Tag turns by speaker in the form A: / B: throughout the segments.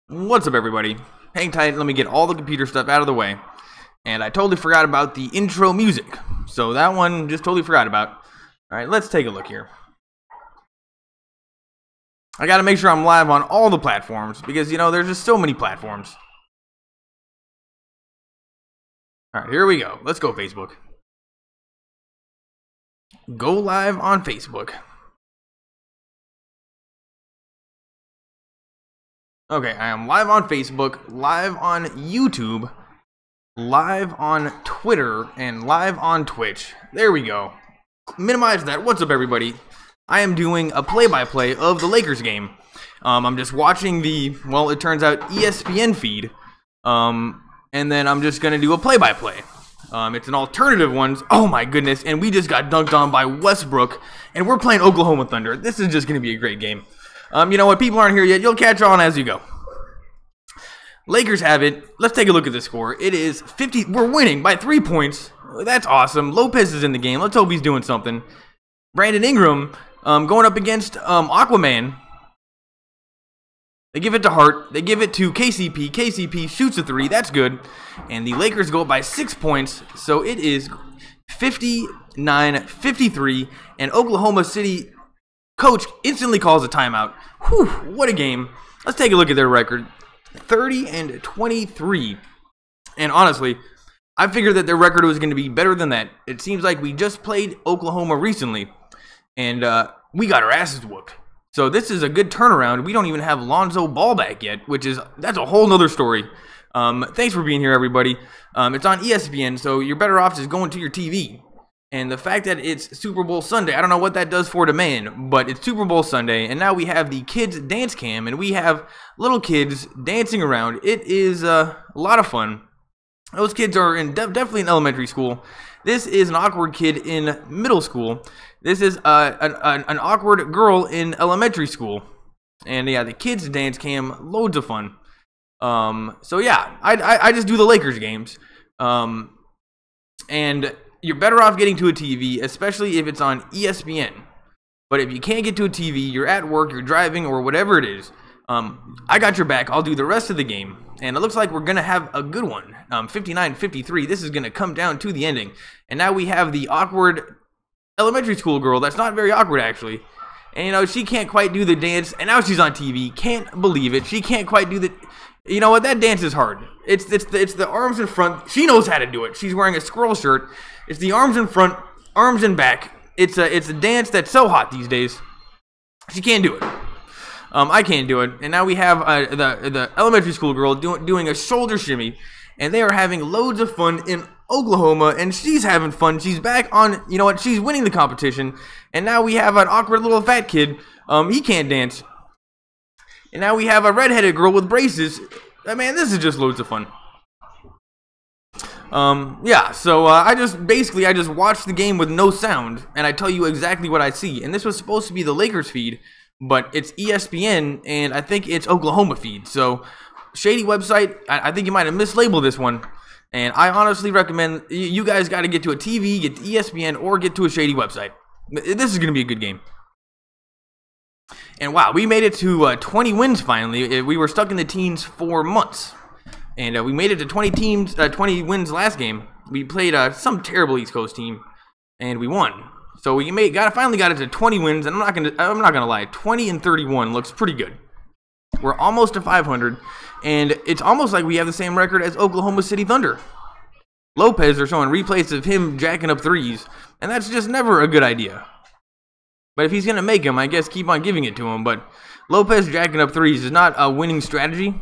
A: What's up, everybody? Hang tight, let me get all the computer stuff out of the way. And I totally forgot about the intro music, so that one just totally forgot about. Alright, let's take a look here. I gotta make sure I'm live on all the platforms, because, you know, there's just so many platforms. Alright, here we go. Let's go, Facebook. Go live on Facebook. Okay, I am live on Facebook, live on YouTube, live on Twitter, and live on Twitch. There we go. Minimize that. What's up, everybody? I am doing a play-by-play of the Lakers game. I'm just watching the, well, it turns out ESPN feed, and then I'm just going to do a play-by-play. It's an alternative one. Oh my goodness, and we just got dunked on by Westbrook, and we're playing Oklahoma Thunder. This is just going to be a great game. You know what? People aren't here yet. You'll catch on as you go. Lakers have it. Let's take a look at the score. It is 50. We're winning by 3 points. That's awesome. Lopez is in the game. Let's hope he's doing something. Brandon Ingram going up against Aquaman. They give it to Hart. They give it to KCP. KCP shoots a 3. That's good. And the Lakers go up by 6 points. So it is 59-53. And Oklahoma City coach instantly calls a timeout. Whew, what a game. Let's take a look at their record. 30-23. And honestly, I figured that their record was going to be better than that. It seems like we just played Oklahoma recently, and we got our asses whooped. So this is a good turnaround. We don't even have Lonzo Ball back yet, that's a whole nother story. Thanks for being here, everybody. It's on ESPN, so you're better off just going to your TV. And the fact that it's Super Bowl Sunday, I don't know what that does for demand, but it's Super Bowl Sunday, and now we have the kids dance cam, and we have little kids dancing around. It is a lot of fun. Those kids are definitely in elementary school. This is an awkward kid in middle school. This is an awkward girl in elementary school. And yeah, the kids dance cam, loads of fun. So yeah, I just do the Lakers games. And you're better off getting to a TV, especially if it's on ESPN. But if you can't get to a TV, you're at work, you're driving, or whatever it is, I got your back. I'll do the rest of the game. And it looks like we're going to have a good one. 59-53. This is going to come down to the ending. And now we have the awkward elementary school girl that's not very awkward, actually. And, you know, she can't quite do the dance. And now she's on TV. Can't believe it. She can't quite do the... You know what? That dance is hard. It's the arms in front. She knows how to do it. She's wearing a squirrel shirt. It's the arms in front, arms in back. It's a dance that's so hot these days. She can't do it. I can't do it. And now we have the elementary school girl doing a shoulder shimmy, and they are having loads of fun in Oklahoma, and she's having fun. She's back on, you know what? She's winning the competition, and now we have an awkward little fat kid. He can't dance. And now we have a redheaded girl with braces. Man, this is just loads of fun. Yeah, so I just watched the game with no sound, and I tell you exactly what I see. And this was supposed to be the Lakers feed, but it's ESPN, and I think it's Oklahoma feed. So, shady website. I think you might have mislabeled this one. And I honestly recommend you guys got to get to a TV, get to ESPN, or get to a shady website. This is going to be a good game. And wow, we made it to 20 wins finally. We were stuck in the teens for months. And we made it to 20 wins last game. We played some terrible East Coast team, and we won. So we finally got it to 20 wins, and I'm not gonna lie, 20-31 looks pretty good. We're almost to 500, and it's almost like we have the same record as Oklahoma City Thunder. Lopez are showing replays of him jacking up threes, and that's just never a good idea. But if he's gonna make them, I guess keep on giving it to him. But Lopez jacking up threes is not a winning strategy.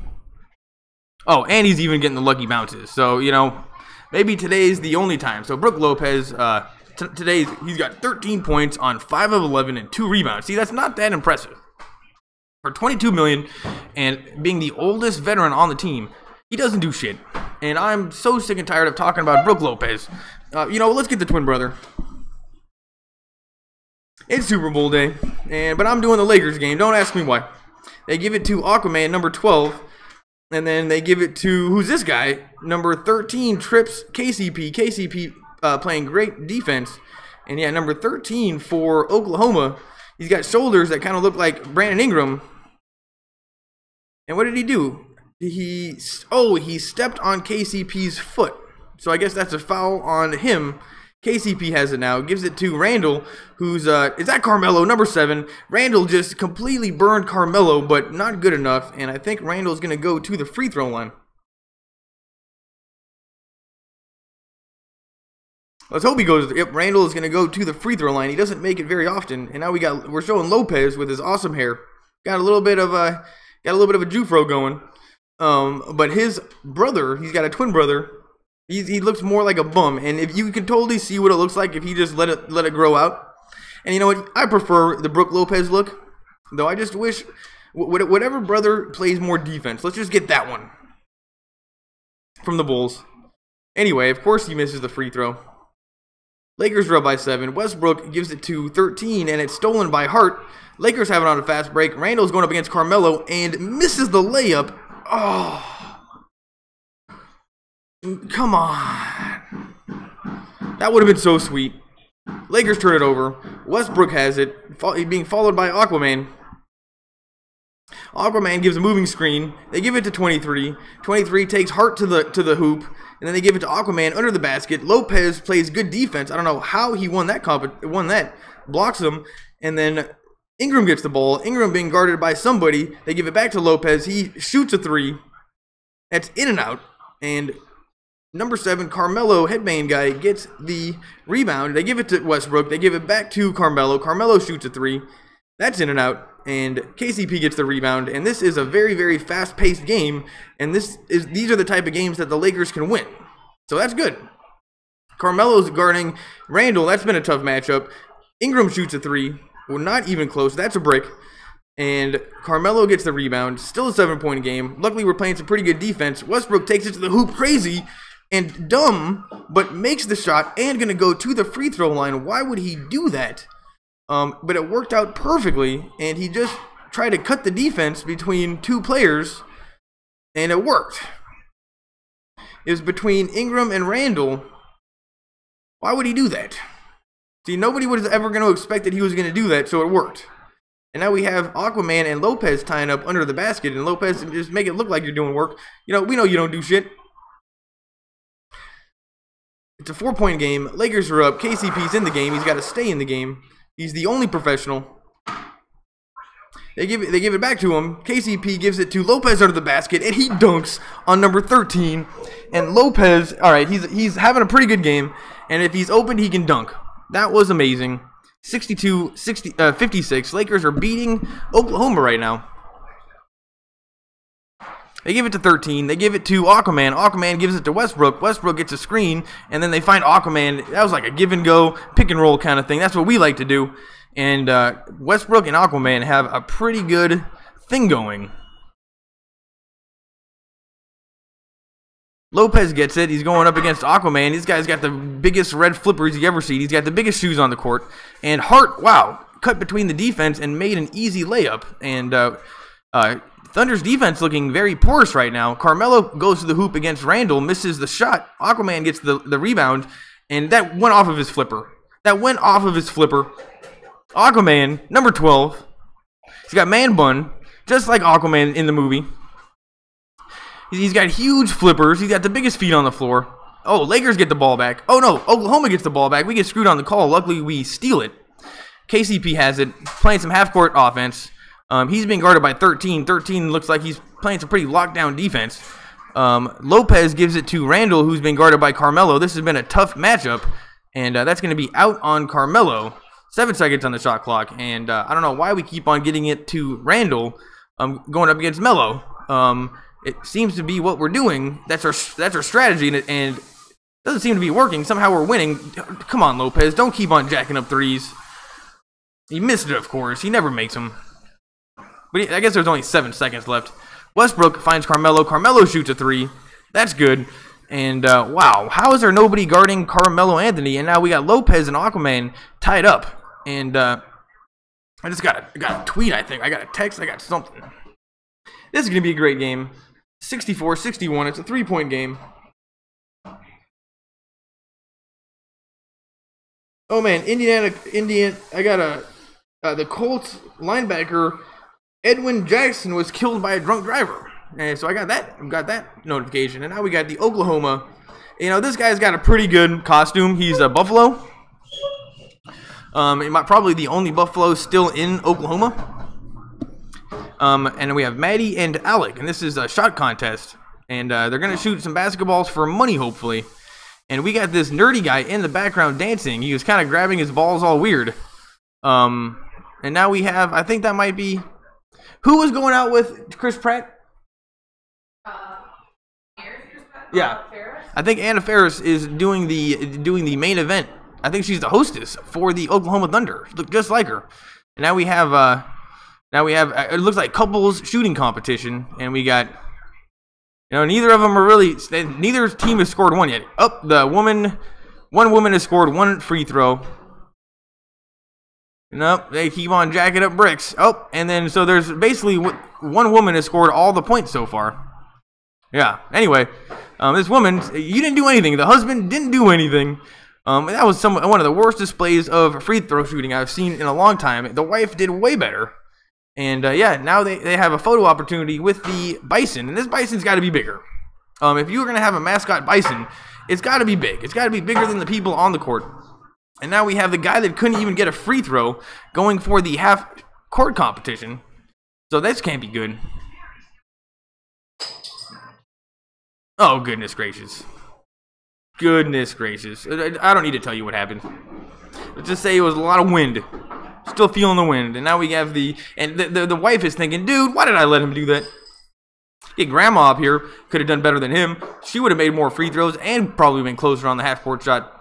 A: Oh, and he's even getting the lucky bounces. So, you know, maybe today's the only time. So, Brook Lopez, today he's got 13 points on 5 of 11 and 2 rebounds. See, that's not that impressive. For $22 million and being the oldest veteran on the team, he doesn't do shit. And I'm so sick and tired of talking about Brook Lopez. You know, let's get the twin brother. It's Super Bowl day, but I'm doing the Lakers game. Don't ask me why. They give it to Aquaman, number 12. And then they give it to, who's this guy? Number 13, Trips KCP. KCP playing great defense. And yeah, number 13 for Oklahoma. He's got shoulders that kind of look like Brandon Ingram. And what did he do? he stepped on KCP's foot. So I guess that's a foul on him. KCP has it now, gives it to Randall, who's, is that Carmelo, number 7. Randall just completely burned Carmelo, but not good enough, and I think Randall's going to go to the free throw line. Let's hope he goes. Yep, Randall is going to go to the free throw line. He doesn't make it very often, and now we're showing Lopez with his awesome hair. Got a little bit of a Jufro going. But his brother, he's got a twin brother. He looks more like a bum, and if you can totally see what it looks like if he just let it grow out. And you know what? I prefer the Brook Lopez look, though. I just wish whatever brother plays more defense. Let's just get that one from the Bulls. Anyway, of course he misses the free throw. Lakers are up by 7. Westbrook gives it to 13, and it's stolen by Hart. Lakers have it on a fast break. Randall's going up against Carmelo and misses the layup. Oh. Come on. That would have been so sweet. Lakers turn it over. Westbrook has it, being followed by Aquaman. Aquaman gives a moving screen. They give it to 23. 23 takes Hart to the hoop, and then they give it to Aquaman under the basket. Lopez plays good defense. I don't know how he won that. Blocks him, and then Ingram gets the ball. Ingram being guarded by somebody. They give it back to Lopez. He shoots a 3. That's in and out, and number 7, Carmelo, headband guy, gets the rebound. They give it to Westbrook. They give it back to Carmelo. Carmelo shoots a 3. That's in and out. And KCP gets the rebound. And this is a very, very fast-paced game. And these are the type of games that the Lakers can win. So that's good. Carmelo's guarding Randall. That's been a tough matchup. Ingram shoots a 3. Well, not even close. That's a brick. And Carmelo gets the rebound. Still a 7-point game. Luckily, we're playing some pretty good defense. Westbrook takes it to the hoop crazy and dumb, but makes the shot and going to go to the free throw line. Why would he do that? But it worked out perfectly, and he just tried to cut the defense between 2 players, and it worked. It was between Ingram and Randall. Why would he do that? See, nobody was ever going to expect that he was going to do that, so it worked. And now we have Aquaman and Lopez tying up under the basket, and Lopez just make it look like you're doing work. You know, we know you don't do shit. It's a 4-point game. Lakers are up. KCP's in the game. He's got to stay in the game. He's the only professional. They give it back to him. KCP gives it to Lopez under the basket, and he dunks on number 13. And Lopez, all right, he's having a pretty good game. And if he's open, he can dunk. That was amazing. 56. Lakers are beating Oklahoma right now. They give it to 13. They give it to Aquaman. Aquaman gives it to Westbrook. Westbrook gets a screen, and then they find Aquaman. That was like a give and go, pick and roll kind of thing. That's what we like to do. And Westbrook and Aquaman have a pretty good thing going. Lopez gets it. He's going up against Aquaman. This guy's got the biggest red flippers you ever seen. He's got the biggest shoes on the court. And Hart, wow, cut between the defense and made an easy layup. And Thunder's defense looking very porous right now. Carmelo goes to the hoop against Randall, misses the shot. Aquaman gets the rebound, and that went off of his flipper. Aquaman, number 12. He's got man bun, just like Aquaman in the movie. He's got huge flippers. He's got the biggest feet on the floor. Oh, Lakers get the ball back. Oh, no, Oklahoma gets the ball back. We get screwed on the call. Luckily, we steal it. KCP has it, playing some half-court offense. He's being guarded by 13. 13 looks like he's playing some pretty lockdown defense. Lopez gives it to Randall, who's being guarded by Carmelo. This has been a tough matchup, and that's going to be out on Carmelo. 7 seconds on the shot clock, and I don't know why we keep on getting it to Randall going up against Melo. It seems to be what we're doing. That's our strategy, and it doesn't seem to be working. Somehow we're winning. Come on, Lopez. Don't keep on jacking up threes. He missed it, of course. He never makes them. But I guess there's only 7 seconds left. Westbrook finds Carmelo. Carmelo shoots a 3. That's good. And, wow. How is there nobody guarding Carmelo Anthony? And now we got Lopez and Aquaman tied up. And, I just got a tweet, I think. I got a text. I got something. This is going to be a great game. 64-61. It's a 3-point game. Oh, man. Indiana. I got the Colts linebacker, Edwin Jackson, was killed by a drunk driver. And so I got that notification, and now we got the Oklahoma. You know, this guy's got a pretty good costume. He's a buffalo. Probably the only buffalo still in Oklahoma. And we have Maddie and Alec, and this is a shot contest. And they're going to shoot some basketballs for money, hopefully. And we got this nerdy guy in the background dancing. He was kind of grabbing his balls all weird. And now we have, I think that might be, who was going out with Chris Pratt? Yeah, I think Anna Faris is doing the main event. I think she's the hostess for the Oklahoma Thunder. Look just like her. And now we have it looks like couples shooting competition, and we got, you know, neither of them are really, neither team has scored one yet. Oh, one woman has scored one free throw. Nope, they keep on jacking up bricks. Oh, and then so there's basically one woman has scored all the points so far. Yeah. Anyway, this woman, you didn't do anything. The husband didn't do anything. That was one of the worst displays of free throw shooting I've seen in a long time. The wife did way better. And yeah, now they have a photo opportunity with the bison, and this bison's got to be bigger. If you were going to have a mascot bison, it's got to be big. It's got to be bigger than the people on the court. And now we have the guy that couldn't even get a free throw going for the half-court competition. So this can't be good. Oh, goodness gracious. Goodness gracious. I don't need to tell you what happened. Let's just say it was a lot of wind. Still feeling the wind. And now we have the wife is thinking, dude, why did I let him do that? Get grandma up here. Could have done better than him. She would have made more free throws and probably been closer on the half-court shot.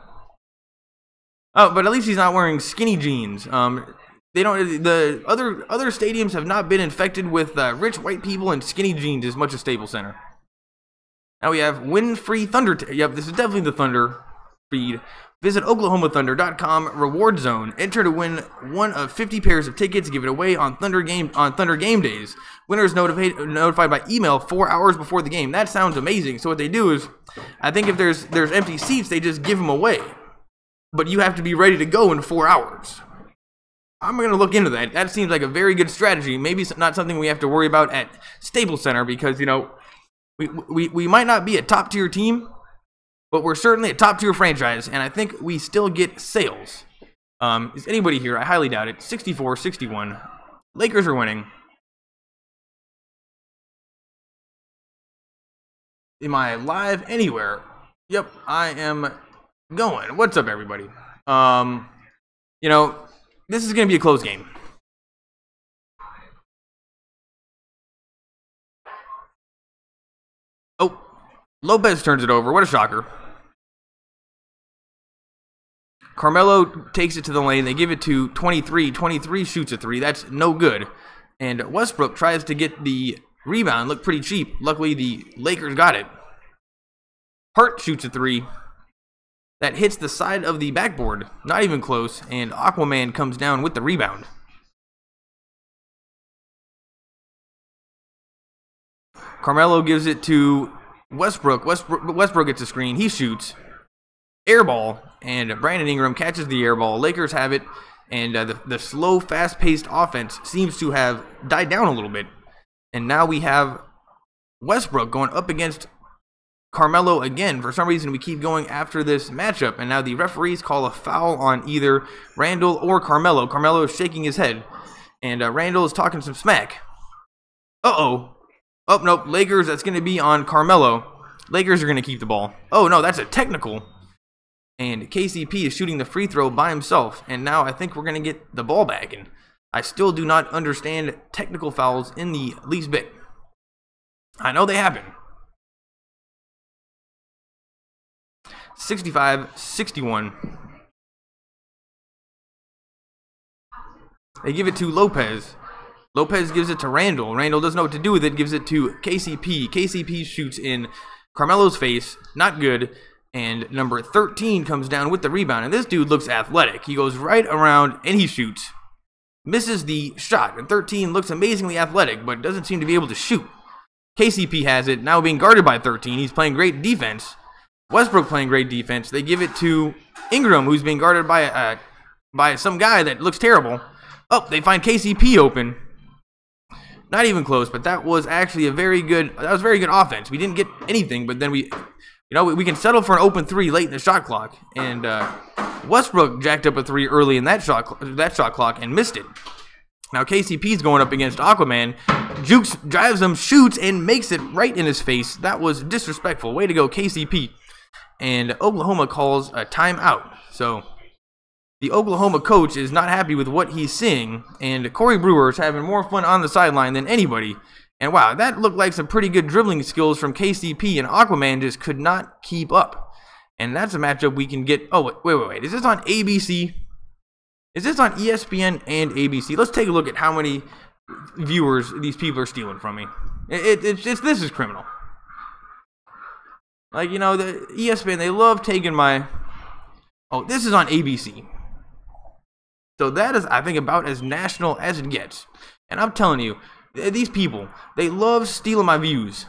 A: Oh, but at least he's not wearing skinny jeans. They don't. The other stadiums have not been infected with rich white people and skinny jeans as much as Staples Center. Now we have win-free Thunder. Yep, this is definitely the Thunder feed. Visit OklahomaThunder.com reward zone. Enter to win one of 50 pairs of tickets given away on Thunder game days. Winners notified by email 4 hours before the game. That sounds amazing. So what they do is, I think if there's empty seats, they just give them away. But you have to be ready to go in 4 hours. I'm going to look into that. That seems like a very good strategy. Maybe it's not something we have to worry about at Staples Center because, you know, we might not be a top-tier team, but we're certainly a top-tier franchise, and I think we still get sales. Is anybody here? I highly doubt it. 64-61. Lakers are winning. Am I live anywhere? Yep, I am going. What's up, everybody? You know, this is going to be a close game. Oh, Lopez turns it over. What a shocker. Carmelo takes it to the lane. They give it to 23. 23 shoots a three. That's no good. And Westbrook tries to get the rebound. Looked pretty cheap. Luckily, the Lakers got it. Hart shoots a three. That hits the side of the backboard. Not even close. And Aquaman comes down with the rebound. Carmelo gives it to Westbrook. Westbrook gets a screen. He shoots. Air ball. And Brandon Ingram catches the air ball. Lakers have it. And the slow, fast-paced offense seems to have died down a little bit. And now we have Westbrook going up against Carmelo again. For some reason, we keep going after this matchup. And now the referees call a foul on either Randall or Carmelo. Carmelo is shaking his head. And Randall is talking some smack. Uh-oh. Oh, nope. Lakers, that's going to be on Carmelo. Lakers are going to keep the ball. Oh, no, that's a technical. And KCP is shooting the free throw by himself. And now I think we're going to get the ball back. And I still do not understand technical fouls in the least bit. I know they happen. 65-61. They give it to Lopez. Lopez gives it to Randall. Randall doesn't know what to do with it. Gives it to KCP. KCP shoots in Carmelo's face. Not good. And number 13 comes down with the rebound. And this dude looks athletic. He goes right around and he shoots. Misses the shot. And 13 looks amazingly athletic, but doesn't seem to be able to shoot. KCP has it. Now being guarded by 13. He's playing great defense. Westbrook playing great defense. They give it to Ingram, who's being guarded by some guy that looks terrible. Oh, they find KCP open. Not even close, but that was actually very good offense. We didn't get anything, but then we can settle for an open 3 late in the shot clock. And Westbrook jacked up a 3 early in that shot clock and missed it. Now KCP's going up against Aquaman. Jukes drives him, shoots, and makes it right in his face. That was disrespectful. Way to go, KCP. And Oklahoma calls a timeout. So the Oklahoma coach is not happy with what he's seeing, and Corey Brewer is having more fun on the sideline than anybody. And wow, that looked like some pretty good dribbling skills from KCP, and Aquaman just could not keep up. And that's a matchup we can get. Oh, wait. Is this on ABC? Is this on ESPN and ABC? Let's take a look at how many viewers these people are stealing from me. This is criminal. Like, you know, the ESPN, they love taking my... Oh, this is on ABC. So that is, I think, about as national as it gets. And I'm telling you, these people, they love stealing my views.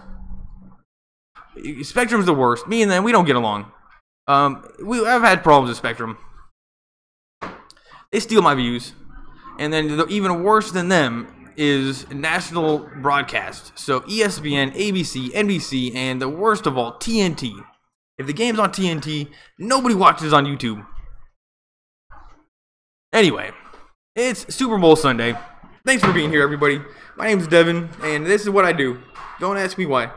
A: Spectrum's the worst. Me and them, we don't get along. I've had problems with Spectrum. They steal my views. And then even worse than them is national broadcast. So ESPN, ABC, NBC, and the worst of all, TNT. If the game's on TNT, nobody watches on YouTube. Anyway, it's Super Bowl Sunday. Thanks for being here, everybody. My name's Devin, and this is what I do. Don't ask me why.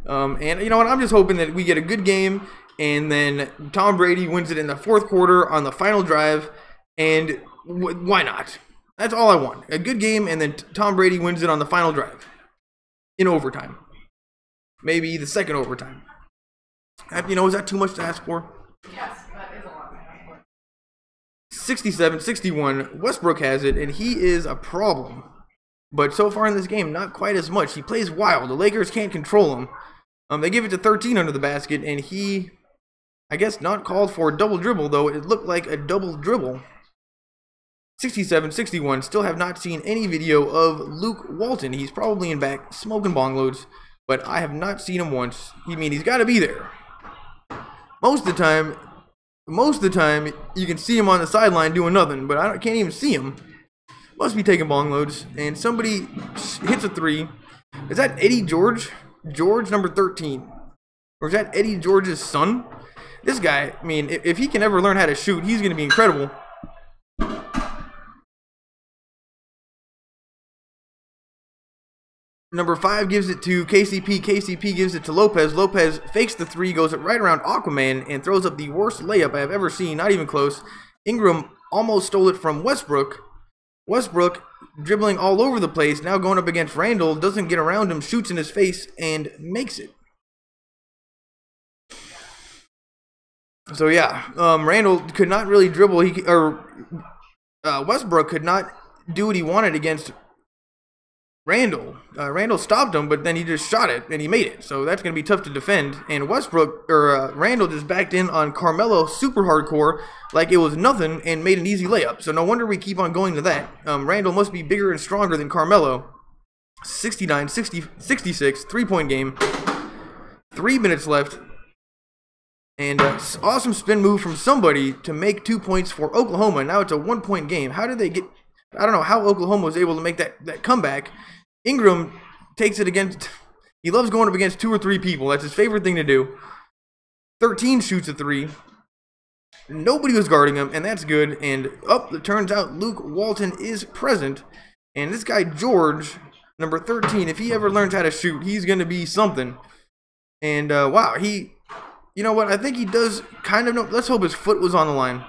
A: And you know what? I'm just hoping that we get a good game, and then Tom Brady wins it in the 4th quarter on the final drive, and why not? That's all I want. A good game, and then Tom Brady wins it on the final drive. In overtime. Maybe the 2nd overtime. You know, is that too much to ask for?
B: Yes, that is a lot to ask for.
A: 67-61, Westbrook has it, and he is a problem. But so far in this game, not quite as much. He plays wild. The Lakers can't control him. They give it to 13 under the basket, and he, I guess, not called for a double dribble, though it looked like a double dribble. 67-61, still have not seen any video of Luke Walton. He's probably in back smoking bong loads, but I have not seen him once. He's got to be there. Most of the time, you can see him on the sideline doing nothing, but I can't even see him. Must be taking bong loads, and somebody hits a 3. Is that Eddie George? George, number 13. Or is that Eddie George's son? This guy, I mean, if he can ever learn how to shoot, he's going to be incredible. Number 5 gives it to KCP. KCP gives it to Lopez. Lopez fakes the 3, goes right around Aquaman, and throws up the worst layup I have ever seen. Not even close. Ingram almost stole it from Westbrook. Westbrook dribbling all over the place. Now going up against Randall. Doesn't get around him. Shoots in his face and makes it. So yeah, Randall could not really dribble. Westbrook could not do what he wanted against Randall. Randall stopped him, but then he just shot it and he made it. So that's going to be tough to defend. And Randall just backed in on Carmelo super hardcore like it was nothing and made an easy layup. So no wonder we keep on going to that. Randall must be bigger and stronger than Carmelo. 66, 3-point game. 3 minutes left. And awesome spin move from somebody to make 2 points for Oklahoma. Now it's a 1-point game. How did they get... I don't know how Oklahoma was able to make that comeback. Ingram takes it against... He loves going up against 2 or 3 people. That's his favorite thing to do. 13 shoots a 3. Nobody was guarding him, and that's good. And it turns out Luke Walton is present. And this guy, George, number 13, if he ever learns how to shoot, he's going to be something. And, wow, you know what? I think he does kind of know. Let's hope his foot was on the line.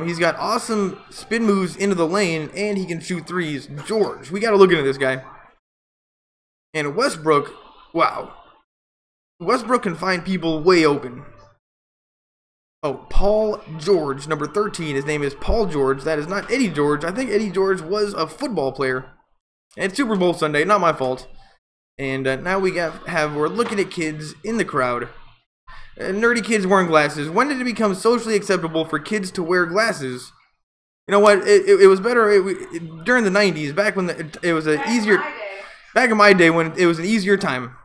A: He's got awesome spin moves into the lane, and he can shoot 3s. George, we got to look into this guy. And Westbrook, wow. Westbrook can find people way open. Oh, Paul George, number 13. His name is Paul George. That is not Eddie George. I think Eddie George was a football player. And it's Super Bowl Sunday, not my fault. And now we're looking at kids in the crowd. Nerdy kids wearing glasses. When did it become socially acceptable for kids to wear glasses? You know what? It was better during the 90s, back when it was an easier... Back in my day when it was an easier time.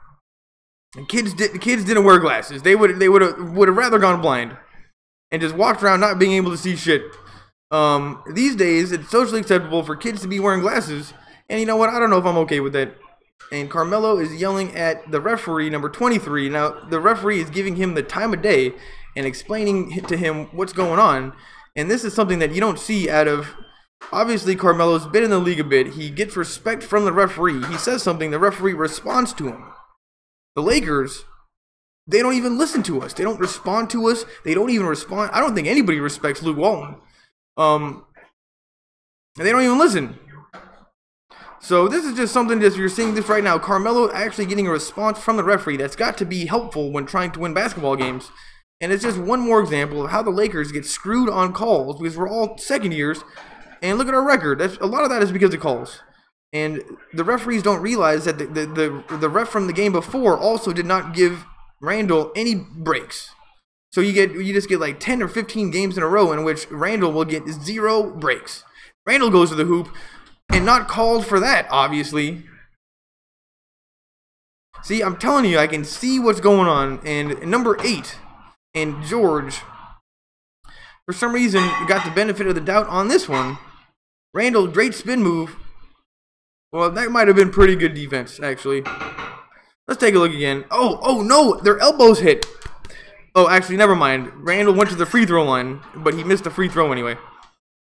A: And kids didn't wear glasses. They would have rather gone blind. And just walked around not being able to see shit. These days, it's socially acceptable for kids to be wearing glasses. And you know what? I don't know if I'm okay with that. And Carmelo is yelling at the referee, number 23. Now, the referee is giving him the time of day and explaining to him what's going on. And this is something that you don't see out of... Obviously, Carmelo's been in the league a bit. He gets respect from the referee. He says something, the referee responds to him. The Lakers, they don't even listen to us. They don't respond to us. They don't even respond. I don't think anybody respects Luke Walton. And they don't even listen. So this is just something that you're seeing this right now. Carmelo actually getting a response from the referee. That's got to be helpful when trying to win basketball games. And it's just one more example of how the Lakers get screwed on calls because we're all second years. And look at our record. A lot of that is because of calls. And the referees don't realize that the ref from the game before also did not give Randall any breaks. So you just get like 10 or 15 games in a row in which Randall will get 0 breaks. Randall goes to the hoop and not called for that, obviously. See, I'm telling you, I can see what's going on. And number 8, and George, for some reason, got the benefit of the doubt on this one. Randall, great spin move. Well, that might have been pretty good defense, actually. Let's take a look again. Oh no, their elbows hit. Oh, actually, never mind. Randall went to the free throw line, but he missed the free throw anyway.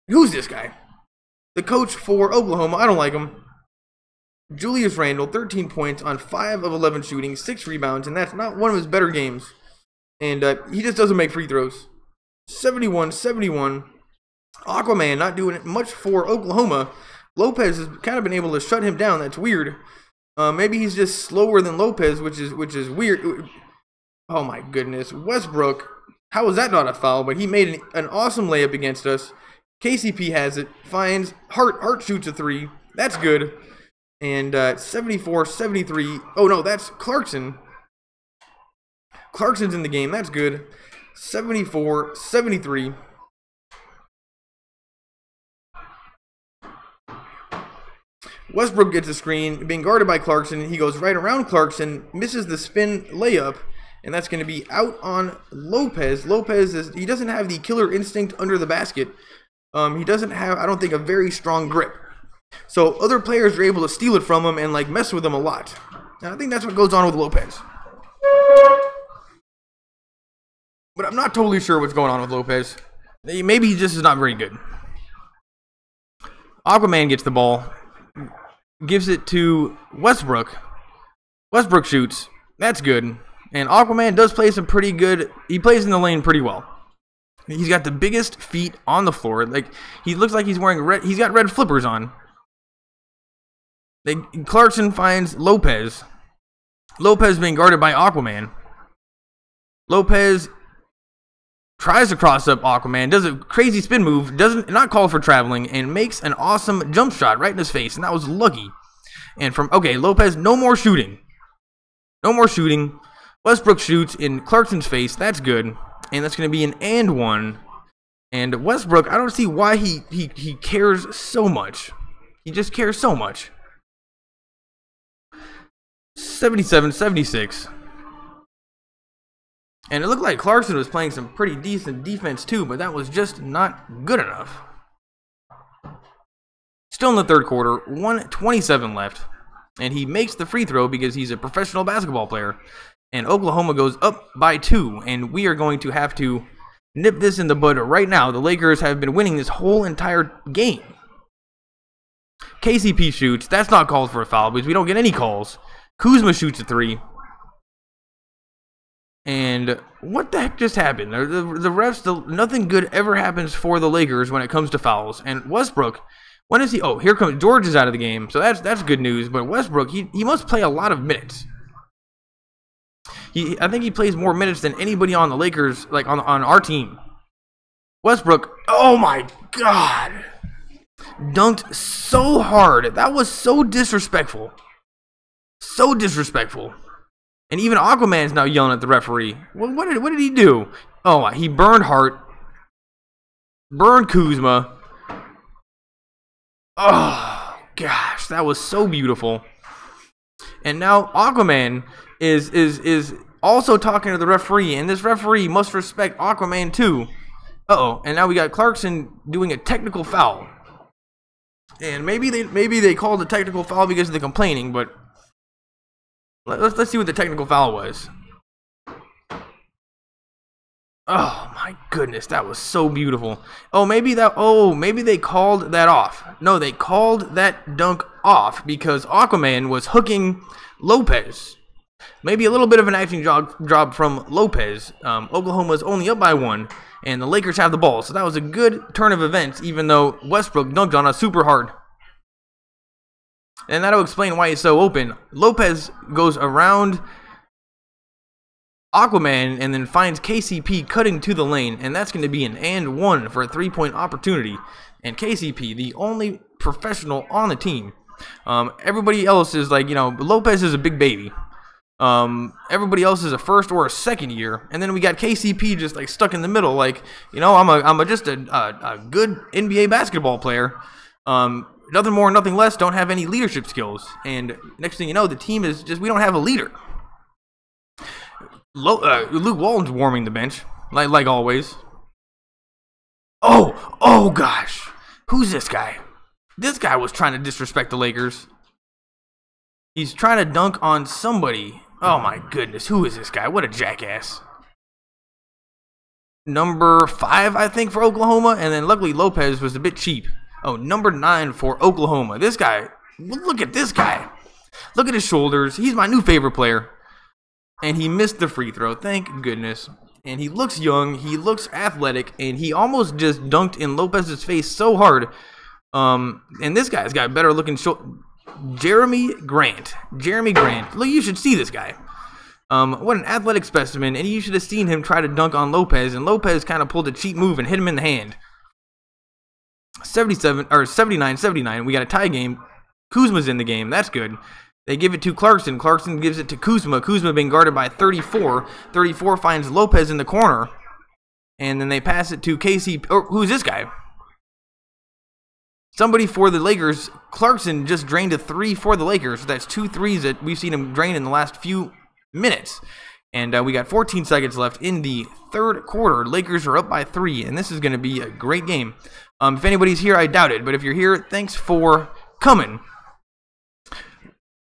A: Who's this guy? The coach for Oklahoma. I don't like him. Julius Randle, 13 points on 5 of 11 shooting, 6 rebounds, and that's not one of his better games. And he just doesn't make free throws. 71-71. Aquaman not doing much for Oklahoma. Lopez has kind of been able to shut him down. That's weird. Maybe he's just slower than Lopez, which is weird. Oh my goodness. Westbrook, how was that not a foul? But he made an awesome layup against us. KCP has it. Finds. Hart shoots a 3. That's good. And 74-73. Oh no, that's Clarkson. Clarkson's in the game. That's good. 74-73. Westbrook gets a screen, being guarded by Clarkson. He goes right around Clarkson, misses the spin layup, and that's going to be out on Lopez. Lopez he doesn't have the killer instinct under the basket. He doesn't have, I don't think, a very strong grip. So other players are able to steal it from him and like mess with him a lot. And I think that's what goes on with Lopez. But I'm not totally sure what's going on with Lopez. Maybe he just is not very good. Aquaman gets the ball. Gives it to Westbrook. Westbrook shoots. That's good. And Aquaman does play some pretty good. He plays in the lane pretty well. He's got the biggest feet on the floor. Like he looks like he's wearing red. He's got red flippers on. Clarkson finds Lopez. Lopez being guarded by Aquaman. Lopez tries to cross up Aquaman, does a crazy spin move, not call for traveling, and makes an awesome jump shot right in his face, and that was lucky. And Lopez, no more shooting. No more shooting. Westbrook shoots in Clarkson's face, that's good. And that's going to be an and one. And Westbrook, I don't see why he cares so much. He just cares so much. 77-76. And it looked like Clarkson was playing some pretty decent defense too, but that was just not good enough. Still in the third quarter, 1:27 left. And he makes the free throw because he's a professional basketball player. And Oklahoma goes up by 2. And we are going to have to nip this in the bud right now. The Lakers have been winning this whole entire game. KCP shoots. That's not called for a foul because we don't get any calls. Kuzma shoots a 3. And what the heck just happened? The refs, nothing good ever happens for the Lakers when it comes to fouls. And Westbrook, when is he? Oh, here comes George is out of the game, so that's good news. But Westbrook, he must play a lot of minutes. I think he plays more minutes than anybody on the Lakers, like on our team. Westbrook, oh my God, dunked so hard. That was so disrespectful. So disrespectful. And even Aquaman's now yelling at the referee. Well, what did he do? Oh, he burned Hart. Burned Kuzma. Oh, gosh. That was so beautiful. And now Aquaman is also talking to the referee. And this referee must respect Aquaman too. Uh-oh, and now we got Clarkson doing a technical foul. And maybe they called a technical foul because of the complaining, but let's see what the technical foul was. Oh my goodness, that was so beautiful. Maybe they called that off. No, they called that dunk off because Aquaman was hooking Lopez. Maybe a little bit of an acting job from Lopez. Oklahoma's only up by 1, and the Lakers have the ball. So that was a good turn of events, even though Westbrook dunked on us super hard. And that'll explain why it's so open. Lopez goes around Aquaman and then finds KCP cutting to the lane, and that's going to be an and 1 for a 3-point opportunity. And KCP, the only professional on the team. Everybody else is like, Lopez is a big baby. Everybody else is a first or a second year, and then we got KCP just like stuck in the middle. Like, I'm just a good NBA basketball player. Nothing more, nothing less. Don't have any leadership skills, and next thing you know, the team is just we don't have a leader. Luke Walton's warming the bench, like always. Oh gosh, who's this guy? This guy was trying to disrespect the Lakers. He's trying to dunk on somebody. Oh my goodness, who is this guy? What a jackass. Number 5, I think, for Oklahoma, and then luckily Lopez was a bit cheap. Oh, number 9 for Oklahoma. This guy, look at this guy. Look at his shoulders. He's my new favorite player. And he missed the free throw, thank goodness. And he looks young, he looks athletic, and he almost just dunked in Lopez's face so hard. And this guy's got better looking Jeremy Grant. Look, you should see this guy. What an athletic specimen, and you should have seen him try to dunk on Lopez, and Lopez kind of pulled a cheap move and hit him in the hand. 79-79, we got a tie game. Kuzma's in the game, that's good. They give it to Clarkson. Clarkson gives it to Kuzma. Kuzma being guarded by 34. 34 finds Lopez in the corner. And then they pass it to KC. Who's this guy? Somebody for the Lakers. Clarkson just drained a 3 for the Lakers. That's 2 threes that we've seen him drain in the last few minutes. And we got 14 seconds left in the third quarter. Lakers are up by 3, and this is going to be a great game. If anybody's here, I doubt it. But if you're here, thanks for coming.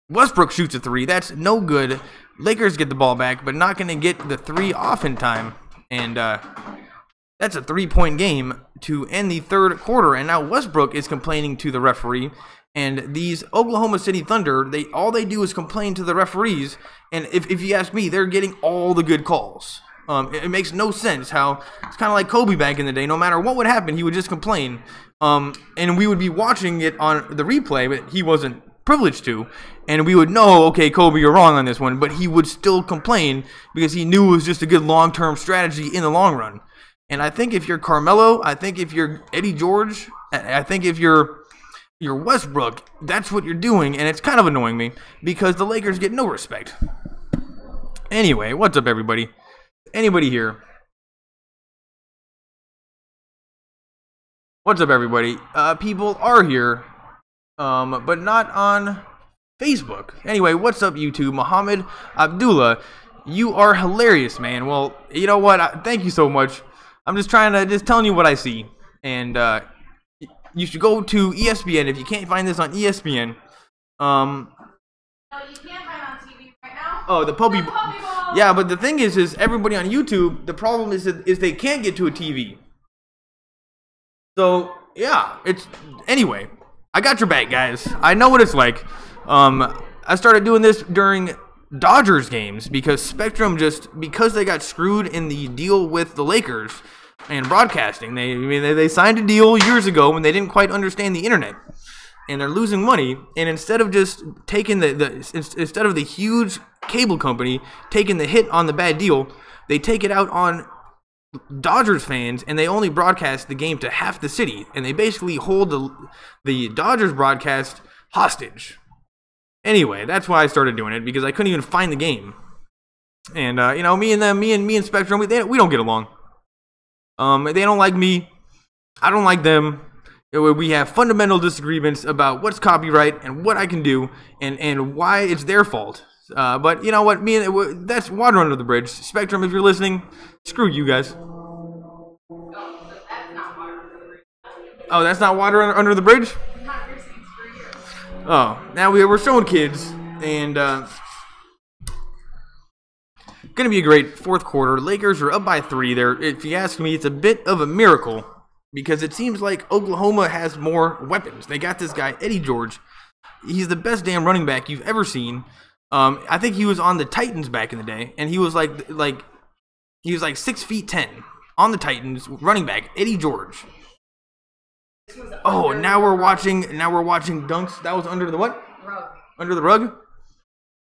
A: Westbrook shoots a 3. That's no good. Lakers get the ball back, but not going to get the 3 off in time. And that's a 3-point game to end the third quarter. And now Westbrook is complaining to the referee. And these Oklahoma City Thunder, all they do is complain to the referees. And if you ask me, they're getting all the good calls. It makes no sense how it's kind of like Kobe back in the day. No matter what would happen, he would just complain. And we would be watching it on the replay, but he wasn't privileged to, and we would know, okay, Kobe, you're wrong on this one, but he would still complain because he knew it was just a good long-term strategy in the long run. And I think if you're Carmelo, I think if you're Eddie George, I think if you're Westbrook, that's what you're doing, and it's kind of annoying me because the Lakers get no respect. Anyway, what's up, everybody? Anybody here? What's up, everybody? People are here. But not on Facebook. Anyway, what's up, YouTube? Muhammad Abdullah, you are hilarious, man. Well, you know what? Thank you so much. I'm just telling you what I see. And you should go to ESPN if you can't find this on ESPN.
B: No, you can't find it on TV right now.
A: Oh, the puppy
B: ball.
A: Yeah, but the thing is everybody on YouTube, the problem is they can't get to a TV. So, yeah, anyway. I got your back, guys. I know what it's like. I started doing this during Dodgers games because Spectrum because they got screwed in the deal with the Lakers and broadcasting. They signed a deal years ago when they didn't quite understand the internet, and they're losing money. And instead of just taking instead of the huge cable company taking the hit on the bad deal, they take it out on Dodgers fans, and they only broadcast the game to half the city, and they basically hold the Dodgers broadcast hostage. Anyway, that's why I started doing it, because I couldn't even find the game. And me and Spectrum, we don't get along. They don't like me, I don't like them. We have fundamental disagreements about what's copyright and what I can do and why it's their fault. But you know what? That's water under the bridge. Spectrum, if you're listening, screw you guys. Oh, that's not water under the bridge?
B: Not your seats for you.
A: Oh, now we're showing kids, and gonna be a great fourth quarter. Lakers are up by 3 there. If you ask me, it's a bit of a miracle because it seems like Oklahoma has more weapons. They got this guy, Eddie George. He's the best damn running back you've ever seen. I think he was on the Titans back in the day, and he was like 6'10" on the Titans, running back, Eddie George. Oh, now we're watching dunks. That was under the what?
B: Rug.
A: Under the rug?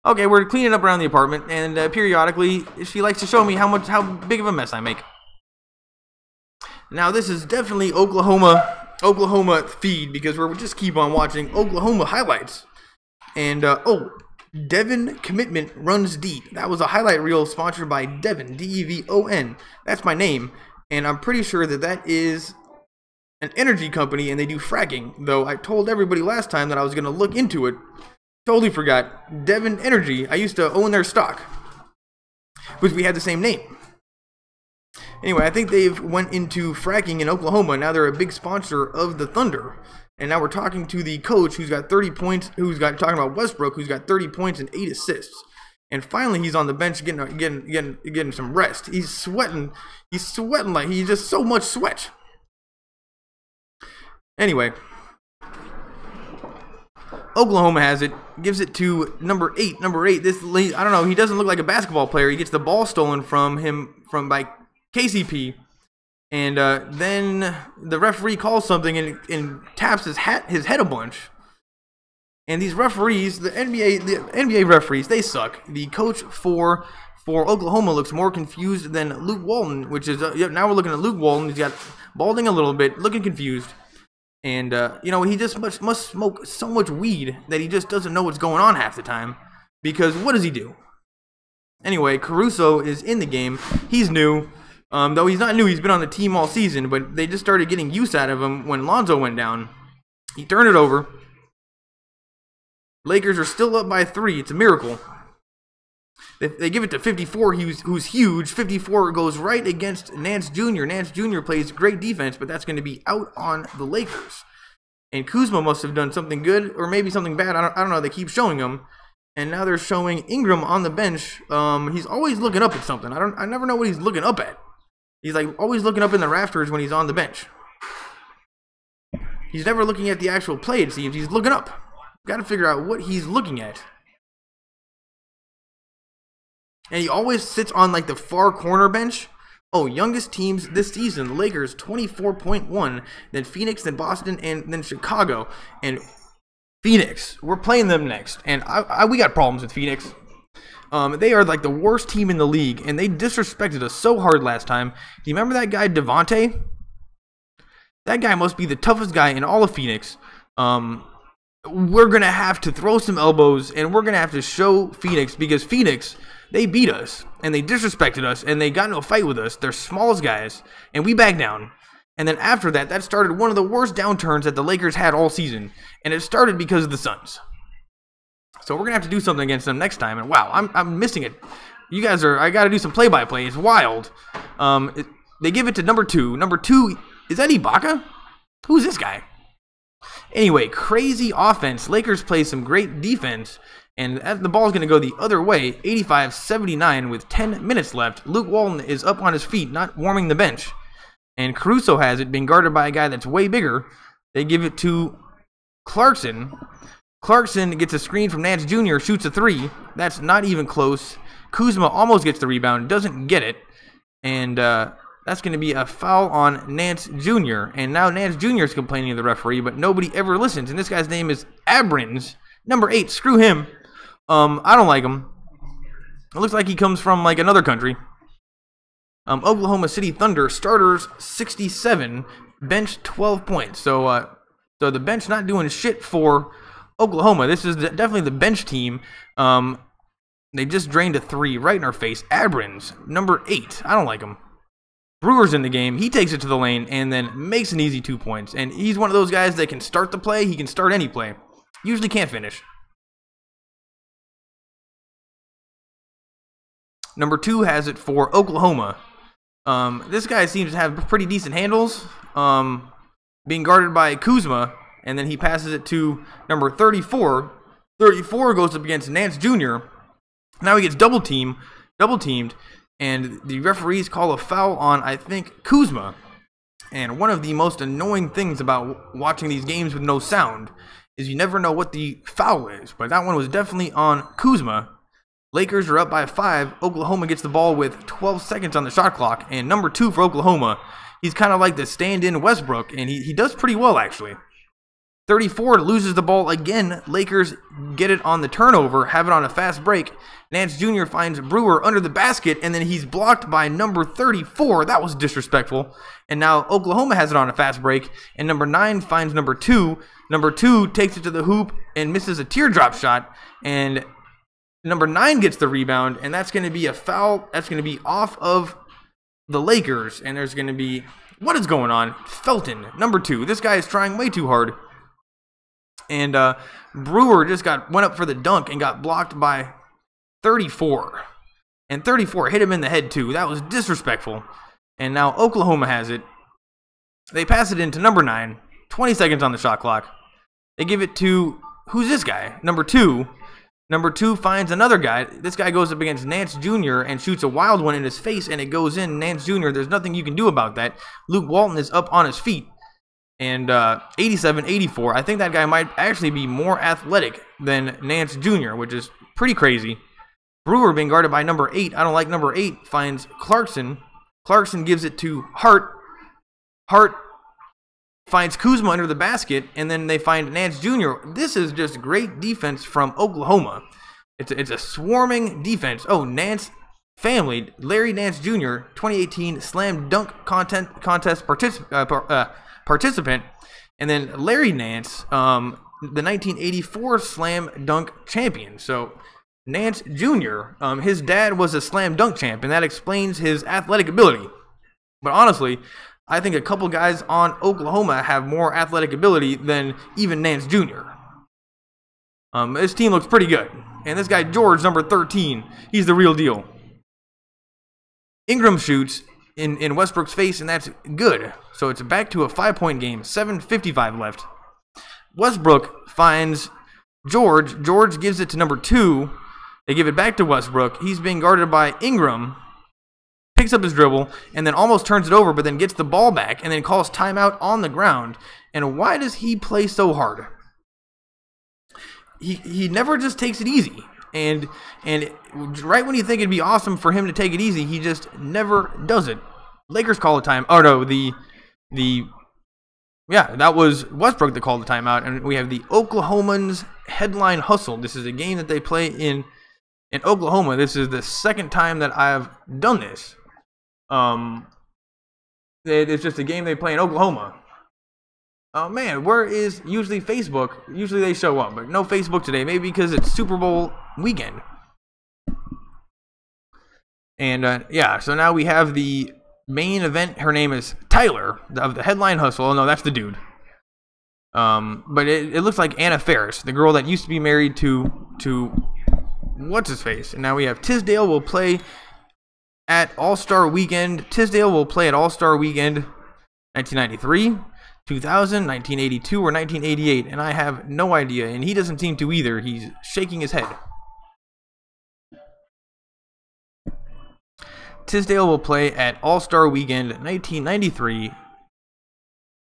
A: Okay, we're cleaning up around the apartment, and periodically she likes to show me how big of a mess I make. Now this is definitely Oklahoma feed because we're just keep on watching Oklahoma highlights. And Devon Commitment Runs Deep. That was a highlight reel sponsored by Devon, D-E-V-O-N. That's my name, and I'm pretty sure that is an energy company, and they do fracking. Though I told everybody last time that I was going to look into it. Totally forgot. Devon Energy. I used to own their stock, because we had the same name. Anyway, I think they've went into fracking in Oklahoma. Now they're a big sponsor of the Thunder. And now we're talking to the coach who's got 30 points, talking about Westbrook, who's got 30 points and 8 assists. And finally he's on the bench getting some rest. He's sweating like he's just so much sweat. Anyway, Oklahoma has it, gives it to number 8. Number 8, this I don't know, he doesn't look like a basketball player. He gets the ball stolen from him by KCP. And then the referee calls something and taps his head a bunch. And these referees, the NBA referees, they suck. The coach for Oklahoma looks more confused than Luke Walton, which is now we're looking at Luke Walton. He's got balding a little bit, looking confused. And he just must smoke so much weed that he just doesn't know what's going on half the time. Because what does he do? Anyway, Caruso is in the game. He's new. Though he's not new, he's been on the team all season, but they just started getting use out of him when Lonzo went down. He turned it over. Lakers are still up by 3. It's a miracle. They give it to 54, who's huge. 54 goes right against Nance Jr. Nance Jr. plays great defense, but that's going to be out on the Lakers. And Kuzma must have done something good, or maybe something bad. I don't know. They keep showing him. And now they're showing Ingram on the bench. He's always looking up at something. I never know what he's looking up at. He's like always looking up in the rafters when he's on the bench. He's never looking at the actual play, it seems. He's looking up. Got to figure out what he's looking at. And he always sits on like the far corner bench. Oh, youngest teams this season. The Lakers 24.1. Then Phoenix, then Boston, and then Chicago. And Phoenix, we're playing them next. And we got problems with Phoenix. They are like the worst team in the league, and they disrespected us so hard last time. Do you remember that guy, Devontae? That guy must be the toughest guy in all of Phoenix. We're going to have to throw some elbows, and we're going to have to show Phoenix, because Phoenix, they beat us, and they disrespected us, and they got into a fight with us. They're smallest guys, and we backed down. And then after that, that started one of the worst downturns that the Lakers had all season, and it started because of the Suns. So we're going to have to do something against them next time. And wow, I'm missing it. You guys I got to do some play-by-play. It's wild. They give it to number 2. Number 2, is that Ibaka? Who's this guy? Anyway, crazy offense. Lakers play some great defense. And the ball's going to go the other way. 85-79 with 10 minutes left. Luke Walton is up on his feet, not warming the bench. And Caruso has it, being guarded by a guy that's way bigger. They give it to Clarkson. Clarkson gets a screen from Nance Jr., shoots a 3. That's not even close. Kuzma almost gets the rebound, doesn't get it. And that's going to be a foul on Nance Jr. And now Nance Jr. is complaining to the referee, but nobody ever listens. And this guy's name is Abrins, number 8. Screw him. I don't like him. It looks like he comes from like another country. Oklahoma City Thunder, starters 67, bench 12 points. So the bench not doing shit for Oklahoma. This is definitely the bench team. They just drained a 3 right in our face. Abrins, number 8. I don't like him. Brewer's in the game. He takes it to the lane and then makes an easy 2 points. And he's one of those guys that can start the play. He can start any play. Usually can't finish. Number 2 has it for Oklahoma. This guy seems to have pretty decent handles. being guarded by Kuzma, and then he passes it to number 34. 34 goes up against Nance Jr. Now he gets double teamed, and the referees call a foul on, I think, Kuzma. And one of the most annoying things about watching these games with no sound is you never know what the foul is. But that one was definitely on Kuzma. Lakers are up by 5. Oklahoma gets the ball with 12 seconds on the shot clock. And number 2 for Oklahoma, he's kind of like the stand-in Westbrook, and he does pretty well, actually. 34 loses the ball again. Lakers get it on the turnover, have it on a fast break. Nance Jr. finds Brewer under the basket, and then he's blocked by number 34. That was disrespectful. And now Oklahoma has it on a fast break, and number 9 finds number 2. Number 2 takes it to the hoop and misses a teardrop shot, and number 9 gets the rebound, and that's going to be a foul. That's going to be off of the Lakers, and there's going to be, what is going on? Felton, number 2. This guy is trying way too hard. And Brewer just went up for the dunk and got blocked by 34. And 34 hit him in the head too. That was disrespectful. And now Oklahoma has it. They pass it into number 9. 20 seconds on the shot clock. They give it to, who's this guy? Number 2. Number 2 finds another guy. This guy goes up against Nance Jr. and shoots a wild one in his face, and it goes in. Nance Jr., there's nothing you can do about that. Luke Walton is up on his feet. And 87-84, I think that guy might actually be more athletic than Nance Jr., which is pretty crazy. Brewer being guarded by number 8. I don't like number 8. Finds Clarkson. Clarkson gives it to Hart. Hart finds Kuzma under the basket, and then they find Nance Jr. This is just great defense from Oklahoma. It's a swarming defense. Oh, Nance family. Larry Nance Jr., 2018 Slam Dunk Contest participant, and then Larry Nance, the 1984 Slam Dunk champion. So Nance Jr., his dad was a Slam Dunk champ, and that explains his athletic ability. But honestly, I think a couple guys on Oklahoma have more athletic ability than even Nance Jr. This team looks pretty good. And this guy, George, number 13, he's the real deal. Ingram shoots in Westbrook's face, and that's good. So it's back to a 5-point game. 7:55 left. Westbrook finds George. George gives it to number 2. They give it back to Westbrook. He's being guarded by Ingram. Picks up his dribble, and then almost turns it over, but then gets the ball back, and then calls timeout on the ground. And why does he play so hard? He never just takes it easy. And right when you think it'd be awesome for him to take it easy, he just never does it. Lakers call a time. Oh no, yeah, that was Westbrook that called the timeout, and we have the Oklahomans headline hustle. This is a game that they play in Oklahoma. This is the second time that I've done this. It's just a game they play in Oklahoma. Oh man, where is usually Facebook? Usually they show up, but no Facebook today. Maybe because it's Super Bowl weekend. And yeah, so now we have the main event. Her name is Tyler of the headline hustle. Oh no, that's the dude. But it looks like Anna Faris, the girl that used to be married to what's his face. And now we have Tisdale will play at All-Star Weekend. Tisdale will play at All-Star Weekend 1993. 2000, 1982, or 1988, and I have no idea, and he doesn't seem to either. He's shaking his head. Tisdale will play at All-Star Weekend 1993. So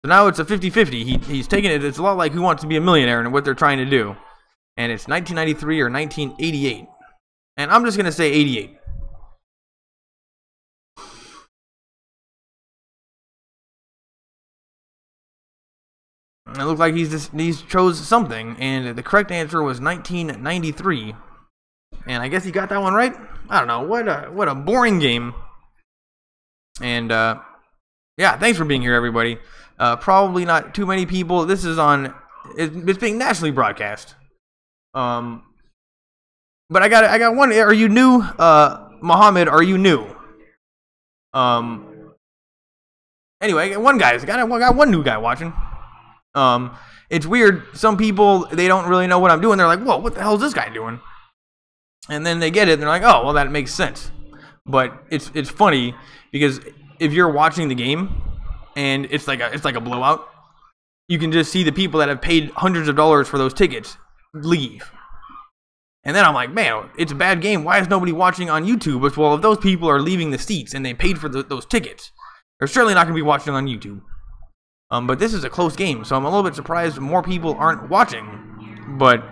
A: now it's a 50-50. He's taking it. It's a lot like Who Wants to Be a Millionaire and what they're trying to do. And it's 1993 or 1988. And I'm just going to say 88. It looked like he's chose something, and the correct answer was 1993. And I guess he got that one right. I don't know, what a boring game. And yeah, thanks for being here, everybody. Probably not too many people. This is on. It's being nationally broadcast. But I got one. Are you new, Muhammad? Are you new? Anyway, I got one new guy watching. It's weird. Some people, they don't really know what I'm doing. They're like, whoa, what the hell is this guy doing? And then they get it, and they're like, oh, well, that makes sense. But it's funny because if you're watching the game and it's like a blowout, you can just see the people that have paid hundreds of dollars for those tickets leave. And then I'm like, man, it's a bad game. Why is nobody watching on YouTube? But, well, if those people are leaving the seats and they paid for those tickets, they're certainly not going to be watching on YouTube. But this is a close game, so I'm a little bit surprised more people aren't watching. But,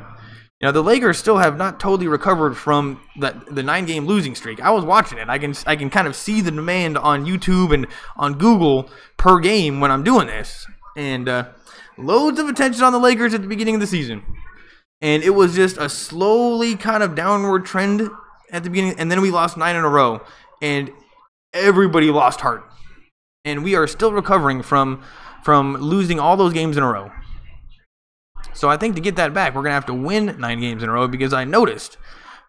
A: you know, the Lakers still have not totally recovered from the 9-game losing streak. I was watching it. I can kind of see the demand on YouTube and on Google per game when I'm doing this. And loads of attention on the Lakers at the beginning of the season. And it was just a slowly kind of downward trend at the beginning. And then we lost 9 in a row. And everybody lost heart. And we are still recovering from losing all those games in a row. So I think to get that back, we're going to have to win 9 games in a row, because I noticed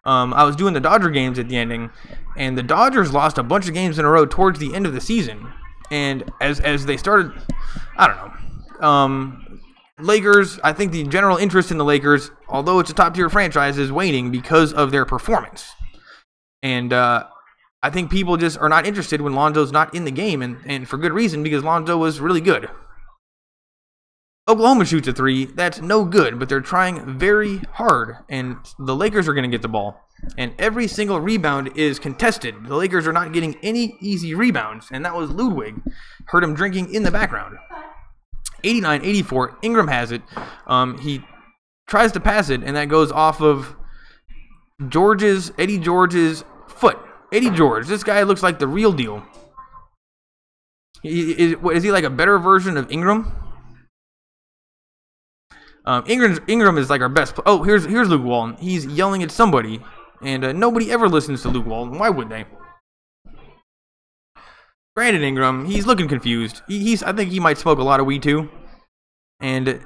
A: I was doing the Dodger games at the ending, and the Dodgers lost a bunch of games in a row towards the end of the season. And as they started, I don't know, Lakers, I think the general interest in the Lakers, although it's a top-tier franchise, is waning because of their performance. And I think people just are not interested when Lonzo's not in the game, and for good reason, because Lonzo was really good. Oklahoma shoots a 3. That's no good, but they're trying very hard, and the Lakers are going to get the ball. And every single rebound is contested. The Lakers are not getting any easy rebounds, and that was Ludwig. Heard him drinking in the background. 89-84, Ingram has it. He tries to pass it, and that goes off of Eddie George's foot. Eddie George, this guy looks like the real deal. Is he like a better version of Ingram? Ingram is like our best. Oh, here's Luke Walton. He's yelling at somebody, and nobody ever listens to Luke Walton. Why would they? Brandon Ingram, he's looking confused. I think he might smoke a lot of weed too. And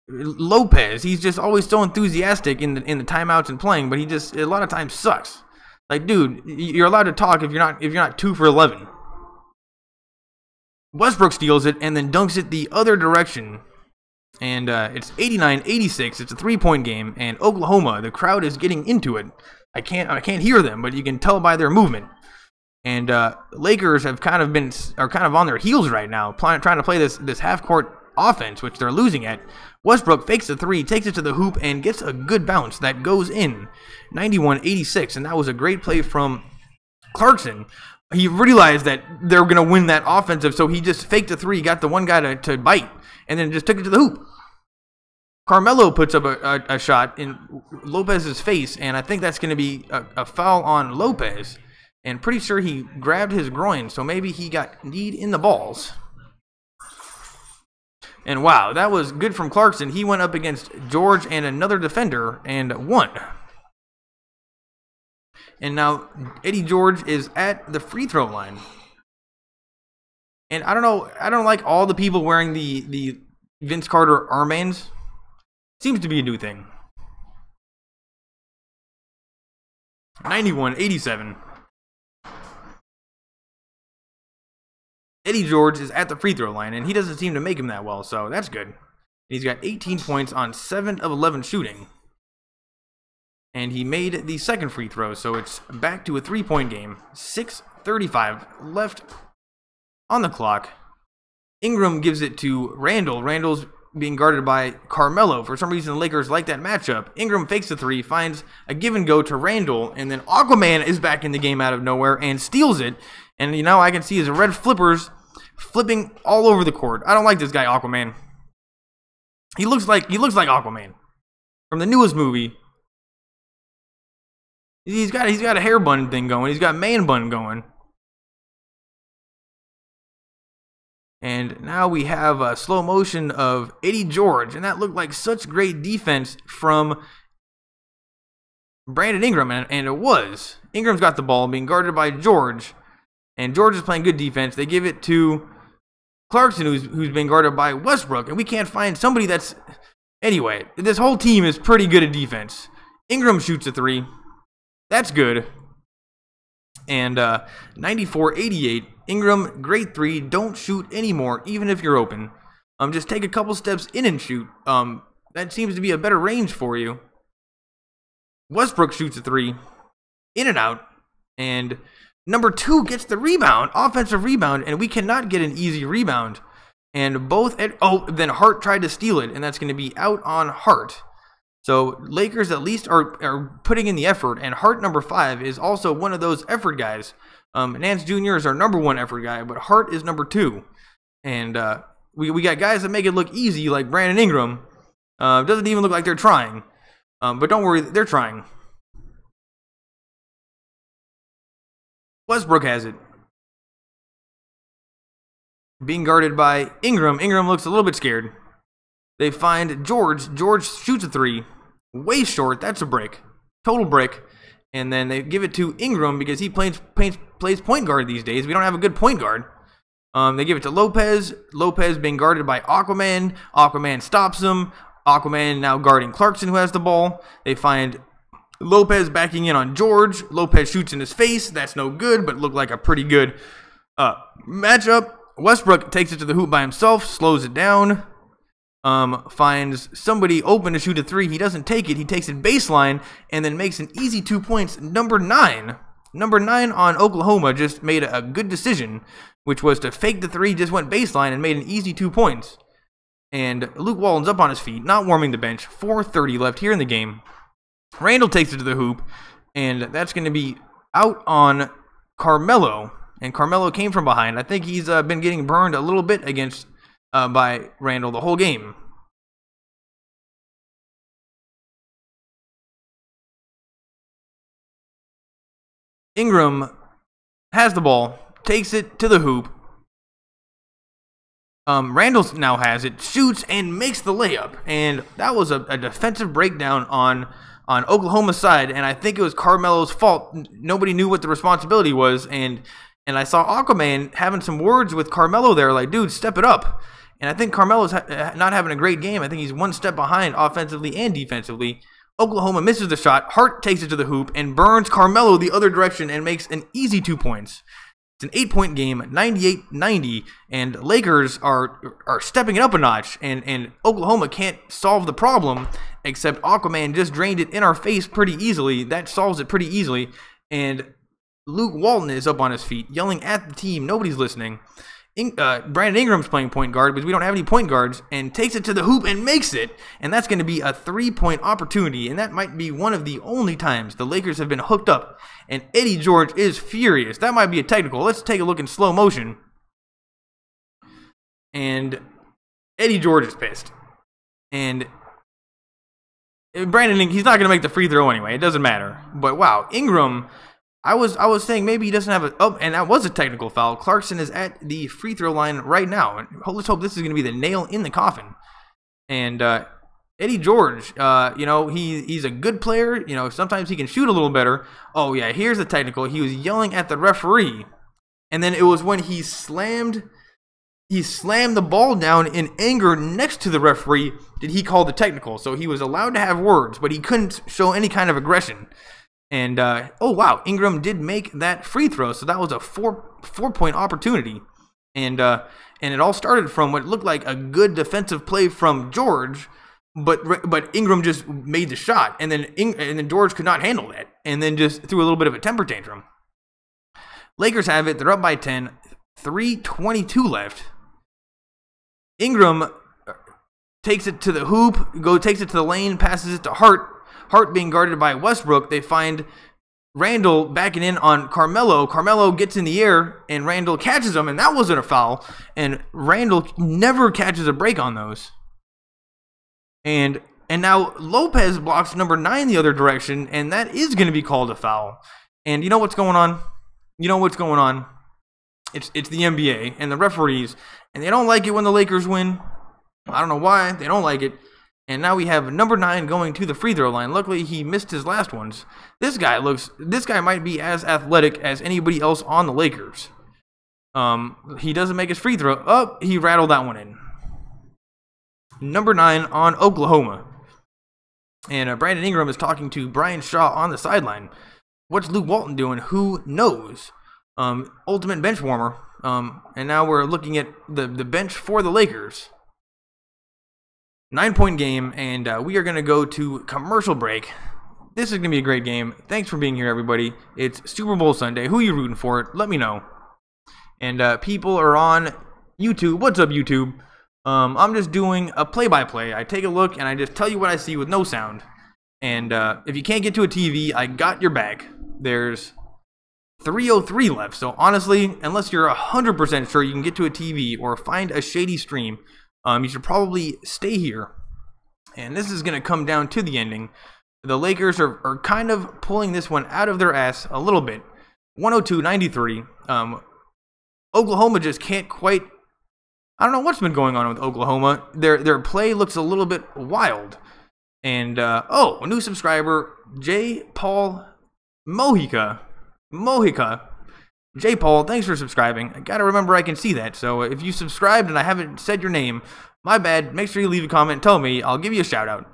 A: Lopez, he's just always so enthusiastic in the timeouts and playing, but he just a lot of times sucks. Like, dude, you're allowed to talk if you're not 2 for 11. Westbrook steals it and then dunks it the other direction. And it's 89-86. It's a 3-point game, and Oklahoma, the crowd is getting into it. I can't hear them, but you can tell by their movement. And Lakers are kind of on their heels right now, trying to play this half-court offense, which they're losing at. Westbrook fakes the 3, takes it to the hoop, and gets a good bounce that goes in. 91-86, and that was a great play from Clarkson. He realized that they were going to win that offensive, so he just faked a 3, got the one guy to bite, and then just took it to the hoop. Carmelo puts up a shot in Lopez's face, and I think that's going to be a foul on Lopez. And pretty sure he grabbed his groin, so maybe he got kneed in the balls. And wow, that was good from Clarkson. He went up against George and another defender and won. And now Eddie George is at the free throw line. And I don't know, I don't like all the people wearing the Vince Carter armbands. Seems to be a new thing. 91-87. Eddie George is at the free throw line, and he doesn't seem to make him that well, so that's good. He's got 18 points on 7 of 11 shooting. And he made the second free throw, so it's back to a 3-point game. 6:35 left on the clock. Ingram gives it to Randall. Randall's being guarded by Carmelo. For some reason, the Lakers like that matchup. Ingram fakes the 3, finds a give and go to Randall, and then Aquaman is back in the game out of nowhere and steals it. And you know, I can see his red flippers flipping all over the court. I don't like this guy, Aquaman. He looks like Aquaman from the newest movie. He's got a hair bun thing going. He's got man bun going. And now we have a slow motion of Eddie George, and that looked like such great defense from Brandon Ingram, and it was. Ingram's got the ball, being guarded by George, and George is playing good defense. They give it to Clarkson, who's being guarded by Westbrook, and we can't find somebody that's... Anyway, this whole team is pretty good at defense. Ingram shoots a 3. That's good. And 94-88. Ingram, great 3. Don't shoot anymore, even if you're open. Just take a couple steps in and shoot. That seems to be a better range for you. Westbrook shoots a 3. In and out. And number 2 gets the rebound. Offensive rebound. And we cannot get an easy rebound. And then Hart tried to steal it, and that's going to be out on Hart. So Lakers at least are putting in the effort, and Hart number 5 is also one of those effort guys. Nance Jr. is our number 1 effort guy, but Hart is number 2. And we got guys that make it look easy, like Brandon Ingram. Doesn't even look like they're trying. But don't worry, they're trying. Westbrook has it. Being guarded by Ingram. Ingram looks a little bit scared. They find George. George shoots a 3. Way short. That's a break. Total break. And then they give it to Ingram because he plays point guard these days. We don't have a good point guard. They give it to Lopez. Lopez being guarded by Aquaman. Aquaman stops him. Aquaman now guarding Clarkson, who has the ball. They find Lopez backing in on George. Lopez shoots in his face. That's no good, but looked like a pretty good matchup. Westbrook takes it to the hoop by himself, slows it down, finds somebody open to shoot a 3. He doesn't take it. He takes it baseline and then makes an easy 2 points. Number 9 on Oklahoma just made a good decision, which was to fake the 3, just went baseline and made an easy 2 points. And Luke Walton's up on his feet, not warming the bench. 4:30 left here in the game. Randall takes it to the hoop, and that's going to be out on Carmelo. And Carmelo came from behind. I think he's been getting burned a little bit against by Randall the whole game. Ingram has the ball, takes it to the hoop. Randall now has it, shoots, and makes the layup. And that was a defensive breakdown on Oklahoma's side, and I think it was Carmelo's fault. Nobody knew what the responsibility was, and I saw Aquaman having some words with Carmelo there, like, dude, step it up. And I think Carmelo's not having a great game. I think he's one step behind offensively and defensively. Oklahoma misses the shot. Hart takes it to the hoop and burns Carmelo the other direction and makes an easy 2 points. It's an 8-point game, 98-90, and Lakers are stepping it up a notch, and Oklahoma can't solve the problem, except Aquaman just drained it in our face pretty easily. That solves it pretty easily, and Luke Walton is up on his feet, yelling at the team. Nobody's listening. Brandon Ingram's playing point guard because we don't have any point guards, and takes it to the hoop and makes it, and that's going to be a 3-point opportunity, and that might be one of the only times the Lakers have been hooked up, and Eddie George is furious. That might be a technical. Let's take a look in slow motion. And Eddie George is pissed. And Brandon, he's not going to make the free throw anyway. It doesn't matter. But wow, Ingram, I was saying maybe he doesn't have a... Oh, and that was a technical foul. Clarkson is at the free throw line right now. And let's hope this is going to be the nail in the coffin. And Eddie George, he's a good player. You know, sometimes he can shoot a little better. Oh, yeah, here's the technical. He was yelling at the referee. And then it was when he slammed the ball down in anger next to the referee did he call the technical. So he was allowed to have words, but he couldn't show any kind of aggression. And, oh, wow, Ingram did make that free throw. So that was a four-point opportunity. And it all started from what looked like a good defensive play from George, but Ingram just made the shot. And then George could not handle that. And then just threw a little bit of a temper tantrum. Lakers have it. They're up by 10. 3:22 left. Ingram takes it to the hoop, takes it to the lane, passes it to Hart. Hart being guarded by Westbrook. They find Randall backing in on Carmelo. Carmelo gets in the air, and Randall catches him, and that wasn't a foul. And Randall never catches a break on those. And now Lopez blocks number 9 the other direction, and that is going to be called a foul. And you know what's going on? You know what's going on? It's the NBA and the referees, and they don't like it when the Lakers win. I don't know why. They don't like it. And now we have number 9 going to the free throw line. Luckily, he missed his last ones. This guy might be as athletic as anybody else on the Lakers. He doesn't make his free throw. Oh, he rattled that one in. Number 9 on Oklahoma. And Brandon Ingram is talking to Brian Shaw on the sideline. What's Luke Walton doing? Who knows? Ultimate bench warmer. And now we're looking at the bench for the Lakers. 9-point game, and we are going to go to commercial break. This is going to be a great game. Thanks for being here, everybody. It's Super Bowl Sunday. Who are you rooting for? Let me know. And people are on YouTube, what's up YouTube? I'm just doing a play-by-play. I take a look and I just tell you what I see with no sound. And if you can't get to a TV, I got your back. There's 303 left. So honestly, unless you're 100% sure you can get to a TV or find a shady stream, you should probably stay here. And this is going to come down to the ending. The Lakers are kind of pulling this one out of their ass a little bit. 102-93. Oklahoma just can't quite... I don't know what's been going on with Oklahoma. Their play looks a little bit wild. And, a new subscriber, J. Paul Mojica. J. Paul, thanks for subscribing. I gotta remember I can see that. So if you subscribed and I haven't said your name, my bad. Make sure you leave a comment and tell me. I'll give you a shout out.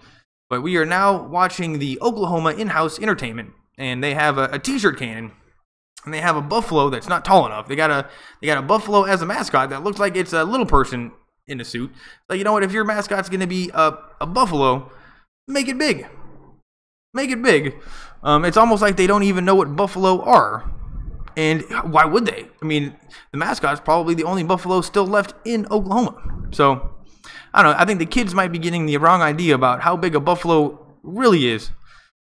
A: But we are now watching the Oklahoma in-house entertainment. And they have a t-shirt cannon. And they have a buffalo that's not tall enough. They got a buffalo as a mascot that looks like it's a little person in a suit. Like, you know what? If your mascot's gonna be a buffalo, make it big. Make it big. It's almost like they don't even know what buffalo are. And why would they? I mean, the mascot's probably the only buffalo still left in Oklahoma. So, I don't know. I think the kids might be getting the wrong idea about how big a buffalo really is.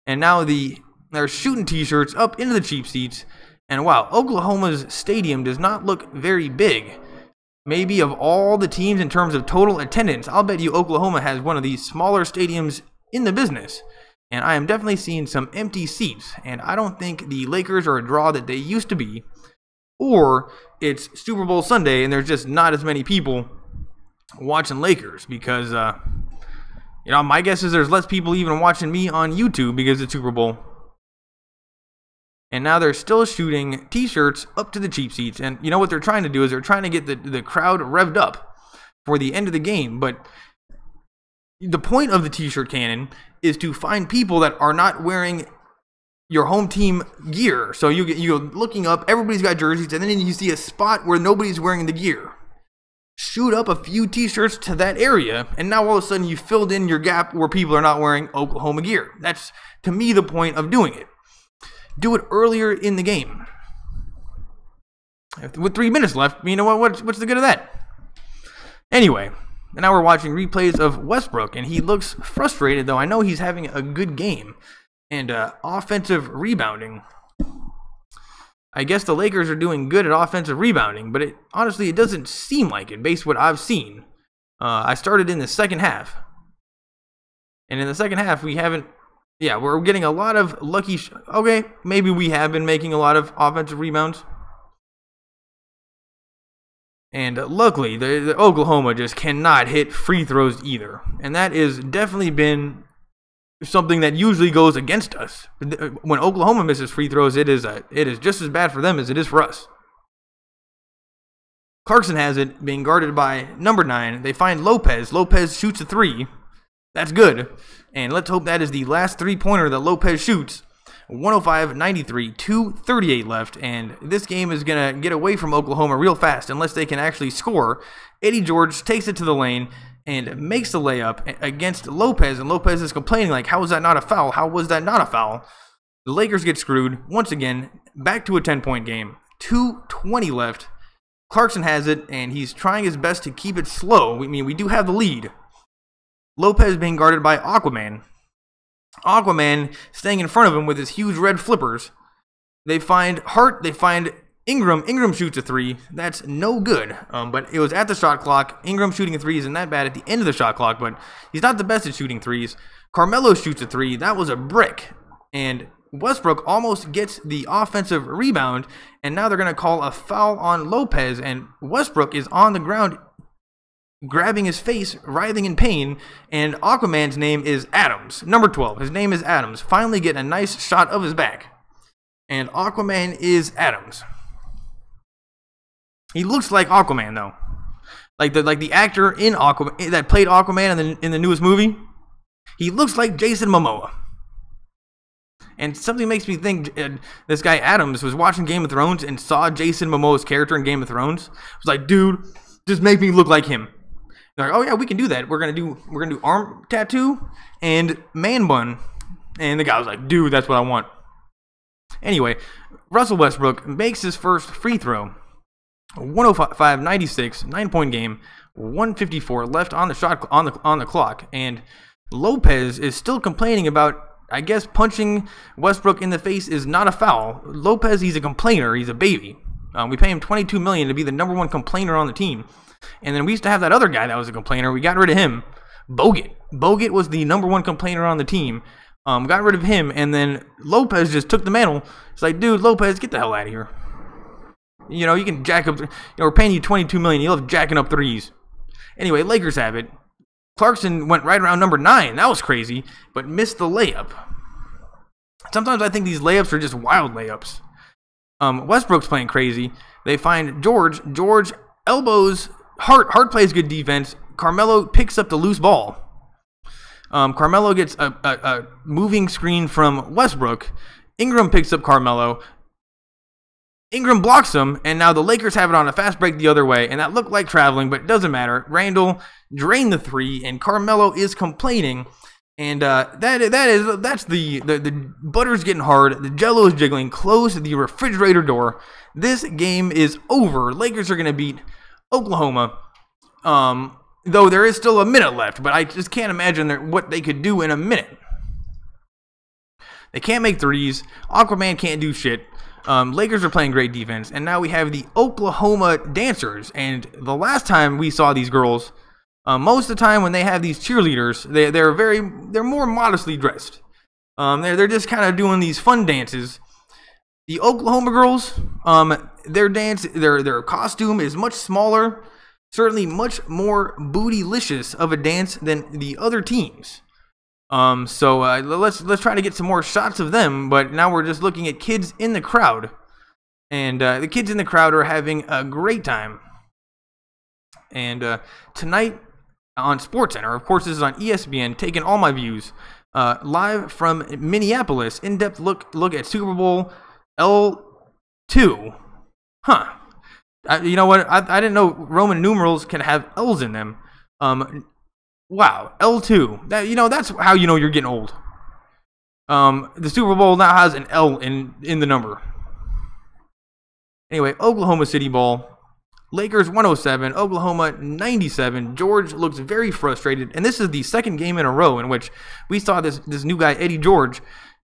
A: And now they're shooting t-shirts up into the cheap seats. And wow, Oklahoma's stadium does not look very big. Maybe of all the teams in terms of total attendance, I'll bet you Oklahoma has one of these smaller stadiums in the business. And I am definitely seeing some empty seats. And I don't think the Lakers are a draw that they used to be. Or it's Super Bowl Sunday and there's just not as many people watching Lakers. Because, my guess is there's less people even watching me on YouTube because it's Super Bowl. And now they're still shooting t-shirts up to the cheap seats. And you know what they're trying to do is they're trying to get the crowd revved up for the end of the game. But the point of the t-shirt cannon is to find people that are not wearing your home team gear. So you're looking up, everybody's got jerseys, and then you see a spot where nobody's wearing the gear. Shoot up a few t-shirts to that area, and now all of a sudden you filled in your gap where people are not wearing Oklahoma gear. That's, to me, the point of doing it. Do it earlier in the game. With 3 minutes left, you know what? What's the good of that? Anyway, now we're watching replays of Westbrook, and he looks frustrated, though I know he's having a good game. And offensive rebounding. I guess the Lakers are doing good at offensive rebounding, but honestly, it doesn't seem like it based on what I've seen. I started in the second half. And in the second half, we haven't... Yeah, we're getting a lot of lucky... Okay, maybe we have been making a lot of offensive rebounds. And luckily, the Oklahoma just cannot hit free throws either. And that has definitely been something that usually goes against us. When Oklahoma misses free throws, it is just as bad for them as it is for us. Clarkson has it, being guarded by number 9. They find Lopez. Lopez shoots a 3. That's good. And let's hope that is the last three-pointer that Lopez shoots. 105-93, 2:38 left. And this game is going to get away from Oklahoma real fast unless they can actually score. Eddie George takes it to the lane and makes the layup against Lopez. And Lopez is complaining like, how was that not a foul? How was that not a foul? The Lakers get screwed. Once again, back to a 10-point game. 2:20 left. Clarkson has it, and he's trying his best to keep it slow. We do have the lead. Lopez being guarded by Aquaman. Aquaman staying in front of him with his huge red flippers. They find Hart. They find Ingram. Ingram shoots a 3. That's no good. But it was at the shot clock. Ingram shooting a 3 isn't that bad at the end of the shot clock, but he's not the best at shooting 3s. Carmelo shoots a 3. That was a brick. And Westbrook almost gets the offensive rebound. And now they're going to call a foul on Lopez. And Westbrook is on the ground grabbing his face, writhing in pain, and Aquaman's name is Adams, number 12. His name is Adams. Finally get a nice shot of his back. And Aquaman is Adams. He looks like Aquaman, though. Like the actor in Aquaman that played Aquaman in the newest movie. He looks like Jason Momoa. And something makes me think this guy Adams was watching Game of Thrones and saw Jason Momoa's character in Game of Thrones. Was like, dude, just make me look like him. They're like, oh yeah, we can do that. We're gonna do arm tattoo and man bun. And the guy was like, dude, that's what I want. Anyway, Russell Westbrook makes his first free throw. 105-96, 9-point game, 154 left on the shot on the clock, and Lopez is still complaining about, I guess, punching Westbrook in the face is not a foul. Lopez, he's a complainer, he's a baby. We pay him $22 million to be the #1 complainer on the team, and then we used to have that other guy that was a complainer. We got rid of him, Bogut. Bogut was the #1 complainer on the team. Got rid of him, and then Lopez just took the mantle. It's like, dude, Lopez, get the hell out of here. You know, you can jack up. We're paying you $22 million. You love jacking up threes. Anyway, Lakers have it. Clarkson went right around number 9. That was crazy, but missed the layup. Sometimes I think these layups are just wild layups. Westbrook's playing crazy. They find George. George elbows. Hart plays good defense. Carmelo picks up the loose ball. Carmelo gets a moving screen from Westbrook. Ingram picks up Carmelo. Ingram blocks him, and now the Lakers have it on a fast break the other way, and that looked like traveling, but it doesn't matter. Randall drained the 3, and Carmelo is complaining, and that's the butter's getting hard. The Jello is jiggling. Close the refrigerator door. This game is over. Lakers are going to beat Oklahoma. Though there is still a minute left, but I just can't imagine what they could do in a minute. They can't make threes. Aquaman can't do shit. Lakers are playing great defense, and now we have the Oklahoma dancers. And the last time we saw these girls, most of the time when they have these cheerleaders, they're more modestly dressed. They're just kind of doing these fun dances. The Oklahoma girls, their costume is much smaller. Certainly much more bootylicious of a dance than the other teams. So let's try to get some more shots of them, but now we're just looking at kids in the crowd. And the kids in the crowd are having a great time. And tonight on SportsCenter, of course this is on ESPN, taking all my views, live from Minneapolis, in-depth look at Super Bowl L2. Huh. You know what? I didn't know Roman numerals can have L's in them. Wow, L2. That's how you know you're getting old. The Super Bowl now has an L in the number. Anyway, Oklahoma City ball. Lakers 107, Oklahoma 97. George looks very frustrated, and this is the second game in a row in which we saw this new guy Eddie George.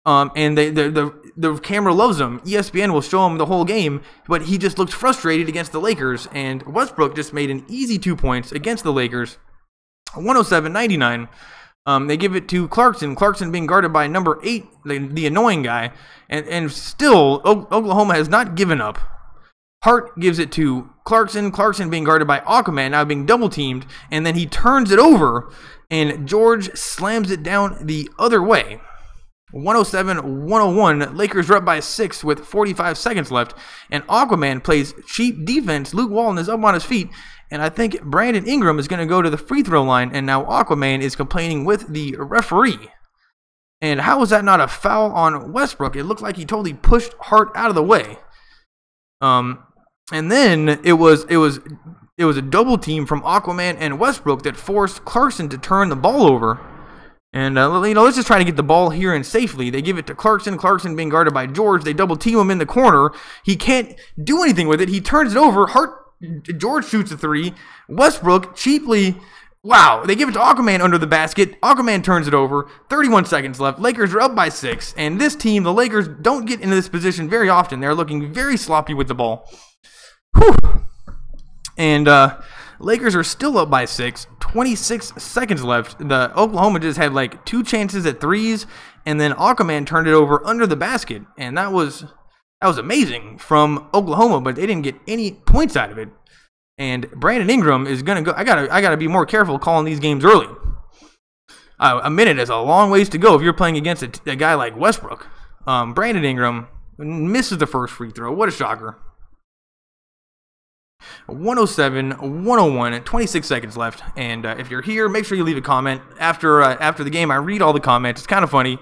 A: And the camera loves him. ESPN will show him the whole game, but he just looked frustrated against the Lakers. And Westbrook just made an easy 2 points against the Lakers, 107-99. They give it to Clarkson. Clarkson being guarded by number 8, the annoying guy, and still Oklahoma has not given up. Hart gives it to Clarkson. Clarkson being guarded by Aquaman, now being double teamed, and then he turns it over, and George slams it down the other way. 107-101, Lakers are up by 6 with 45 seconds left, and Aquaman plays cheap defense. Luke Walton is up on his feet, and I think Brandon Ingram is going to go to the free throw line, and now Aquaman is complaining with the referee. And how was that not a foul on Westbrook? It looked like he totally pushed Hart out of the way. And then it was a double team from Aquaman and Westbrook that forced Clarkson to turn the ball over. And, let's just try to get the ball here and safely. They give it to Clarkson. Clarkson being guarded by George. They double team him in the corner. He can't do anything with it. He turns it over. George shoots a 3. Westbrook cheaply, wow. They give it to Aquaman under the basket. Aquaman turns it over. 31 seconds left. Lakers are up by 6. And this team, the Lakers, don't get into this position very often. They're looking very sloppy with the ball. Whew. And, Lakers are still up by 6. 26 seconds left. The Oklahoma just had like 2 chances at threes, and then Aquaman turned it over under the basket, and that was amazing from Oklahoma, but they didn't get any points out of it. And Brandon Ingram is gonna go. I gotta be more careful calling these games early. A minute is a long ways to go if you're playing against a guy like Westbrook. Brandon Ingram misses the first free throw. What a shocker. 107-101, 26 seconds left. And if you're here, make sure you leave a comment. After the game, I read all the comments. It's kind of funny.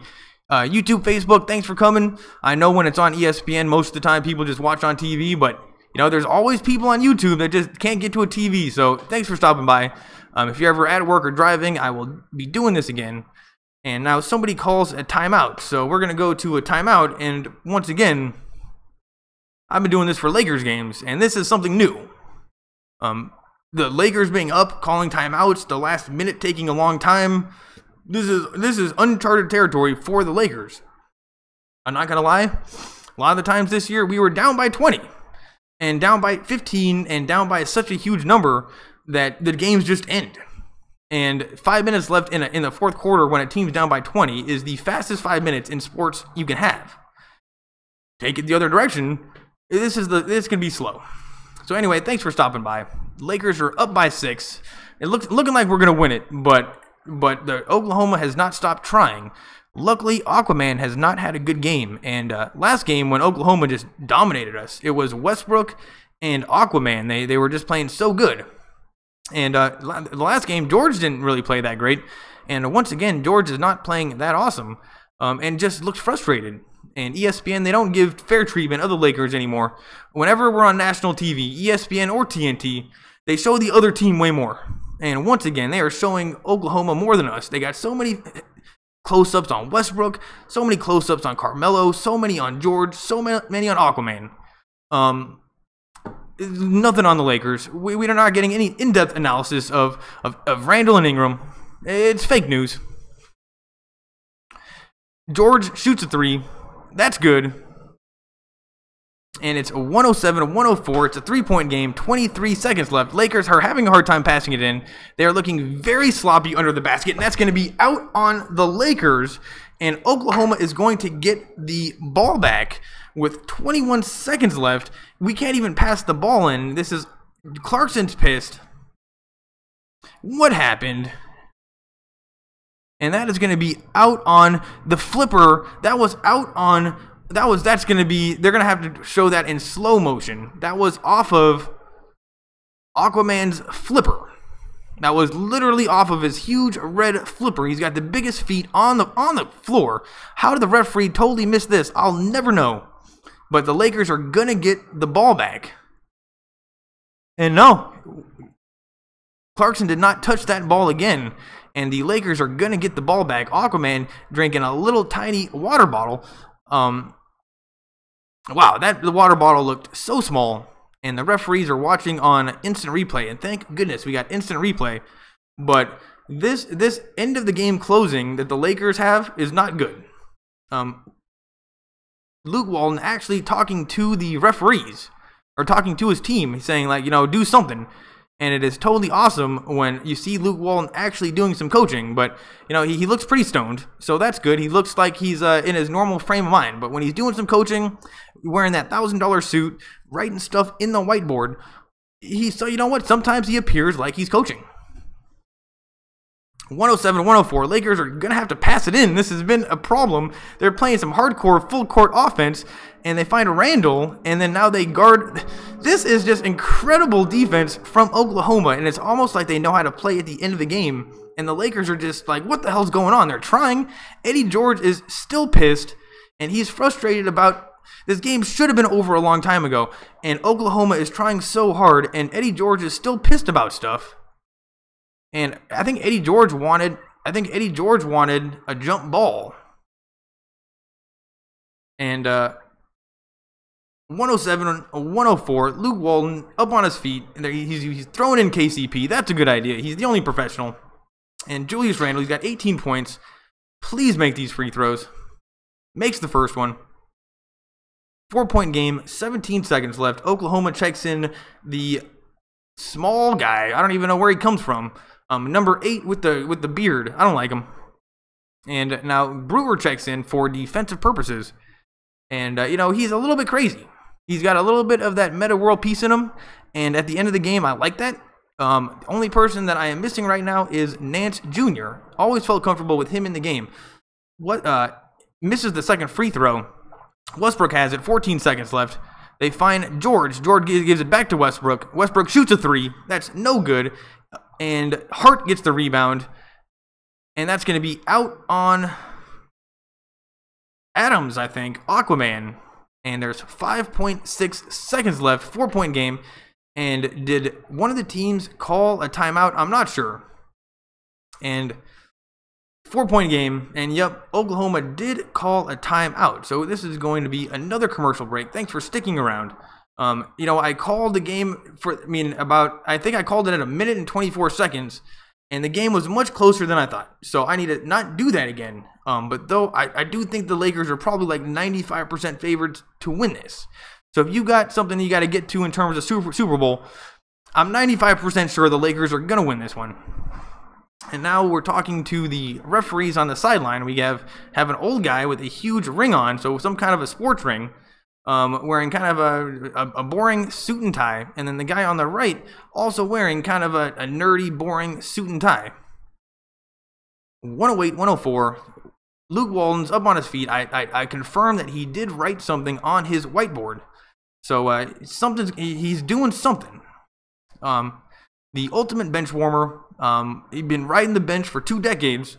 A: YouTube, Facebook, thanks for coming. I know when it's on ESPN, most of the time people just watch on TV, but there's always people on YouTube that just can't get to a TV. So thanks for stopping by. If you're ever at work or driving, I will be doing this again. And now somebody calls a timeout. So we're going to go to a timeout. And once again, I've been doing this for Lakers games, and this is something new. The Lakers being up, calling timeouts, the last minute taking a long time. This is uncharted territory for the Lakers. I'm not gonna lie, a lot of the times this year we were down by 20, and down by 15, and down by such a huge number that the games just end. And 5 minutes left in the fourth quarter when a team's down by 20 is the fastest 5 minutes in sports you can have. Take it the other direction, this can be slow. So anyway, thanks for stopping by. Lakers are up by 6. It looking like we're gonna win it, but the Oklahoma has not stopped trying. Luckily, Aquaman has not had a good game, and last game when Oklahoma just dominated us, it was Westbrook and Aquaman. They were just playing so good. And the last game, George didn't really play that great, and once again, George is not playing that awesome, and just looks frustrated. And ESPN, they don't give fair treatment of the Lakers anymore. Whenever we're on national TV, ESPN or TNT, they show the other team way more. And once again, they are showing Oklahoma more than us. They got so many close-ups on Westbrook, so many close-ups on Carmelo, so many on George, so many on Aquaman. Nothing on the Lakers. We are not getting any in-depth analysis of Randall and Ingram. It's fake news. George shoots a 3. That's good. And it's a 107-104. It's a 3-point game. 23 seconds left. Lakers are having a hard time passing it in. They are looking very sloppy under the basket, and that's going to be out on the Lakers. And Oklahoma is going to get the ball back with 21 seconds left. We can't even pass the ball in. Clarkson's pissed. What happened? And that is going to be out on the flipper. That's going to be, they're going to have to show that in slow motion. That was off of Aquaman's flipper. That was literally off of his huge red flipper. He's got the biggest feet on the floor. How did the referee totally miss this? I'll never know. But the Lakers are going to get the ball back. And no, Clarkson did not touch that ball again. And the Lakers are going to get the ball back. Aquaman drinking a little tiny water bottle. Wow, the water bottle looked so small. And the referees are watching on instant replay. And thank goodness we got instant replay. But this end of the game closing that the Lakers have is not good. Luke Walton actually talking to the referees. Or talking to his team. Saying like, do something. And it is totally awesome when you see Luke Walton actually doing some coaching. But, he looks pretty stoned. So that's good. He looks like he's in his normal frame of mind. But when he's doing some coaching, wearing that $1,000 suit, writing stuff in the whiteboard, so you know what? Sometimes he appears like he's coaching. 107-104. Lakers are going to have to pass it in. This has been a problem. They're playing some hardcore full-court offense, and they find Randall, and then now they guard. This is just incredible defense from Oklahoma, and it's almost like they know how to play at the end of the game, and the Lakers are just like, what the hell's going on? They're trying. Eddie George is still pissed, and he's frustrated about this game should have been over a long time ago, and Oklahoma is trying so hard, and Eddie George is still pissed about stuff. And I think Eddie George wanted a jump ball. And 107-104, Luke Walton up on his feet. And he's throwing in KCP. That's a good idea. He's the only professional. And Julius Randle, he's got 18 points. Please make these free throws. Makes the first one. 4-point game, 17 seconds left. Oklahoma checks in the small guy. I don't even know where he comes from. Number 8 with the beard. I don't like him. And now Brewer checks in for defensive purposes. And, he's a little bit crazy. He's got a little bit of that meta world peace in him. And at the end of the game, I like that. The only person that I am missing right now is Nance Jr. Always felt comfortable with him in the game. Misses the second free throw. Westbrook has it. 14 seconds left. They find George. George gives it back to Westbrook. Westbrook shoots a 3. That's no good. And Hart gets the rebound. And that's going to be out on Adams, I think. Aquaman. And there's 5.6 seconds left. 4-point game. And did one of the teams call a timeout? I'm not sure. And 4-point game, and yep, Oklahoma did call a timeout. So this is going to be another commercial break. Thanks for sticking around. You know, I called the game I think I called it at 1 minute and 24 seconds, and the game was much closer than I thought. So I need to not do that again. But though I do think the Lakers are probably like 95% favorites to win this. So if you got something you got to get to in terms of Super Bowl, I'm 95% sure the Lakers are going to win this one. And now we're talking to the referees on the sideline. We have an old guy with a huge ring on, so some kind of a sports ring, wearing kind of a boring suit and tie. And then the guy on the right also wearing kind of a nerdy, boring suit and tie. 108, 104. Luke Walton's up on his feet. I confirm that he did write something on his whiteboard. So he's doing something. The ultimate bench warmer. He'd been riding the bench for 2 decades,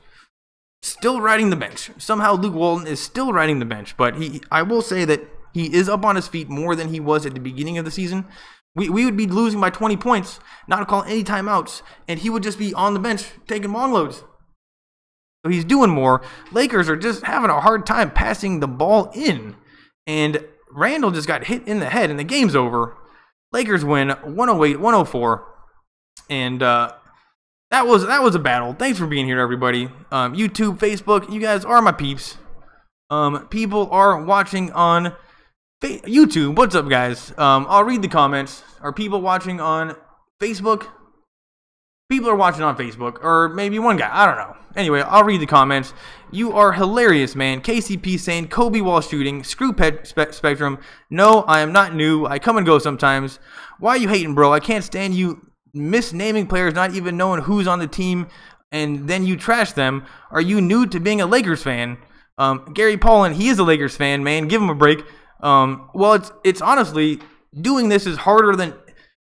A: still riding the bench. Somehow Luke Walton is still riding the bench, but I will say that he is up on his feet more than he was at the beginning of the season. We would be losing by 20 points, not calling any timeouts, and he would just be on the bench taking long loads. So he's doing more. Lakers are just having a hard time passing the ball in, and Randall just got hit in the head, and the game's over. Lakers win 108-104, and that was a battle. Thanks for being here, everybody. YouTube, Facebook, you guys are my peeps. People are watching on YouTube. What's up, guys? I'll read the comments. Are people watching on Facebook? People are watching on Facebook, or maybe one guy. I don't know. Anyway, I'll read the comments. You are hilarious, man. KCP saying Kobe Wall shooting. Screw Pet Spectrum. No, I am not new. I come and go sometimes. Why are you hating, bro? I can't stand you misnaming players, not even knowing who's on the team, and then you trash them. Are you new to being a Lakers fan? Gary Paulin, he is a Lakers fan, man. Give him a break. Well, it's honestly, doing this is harder than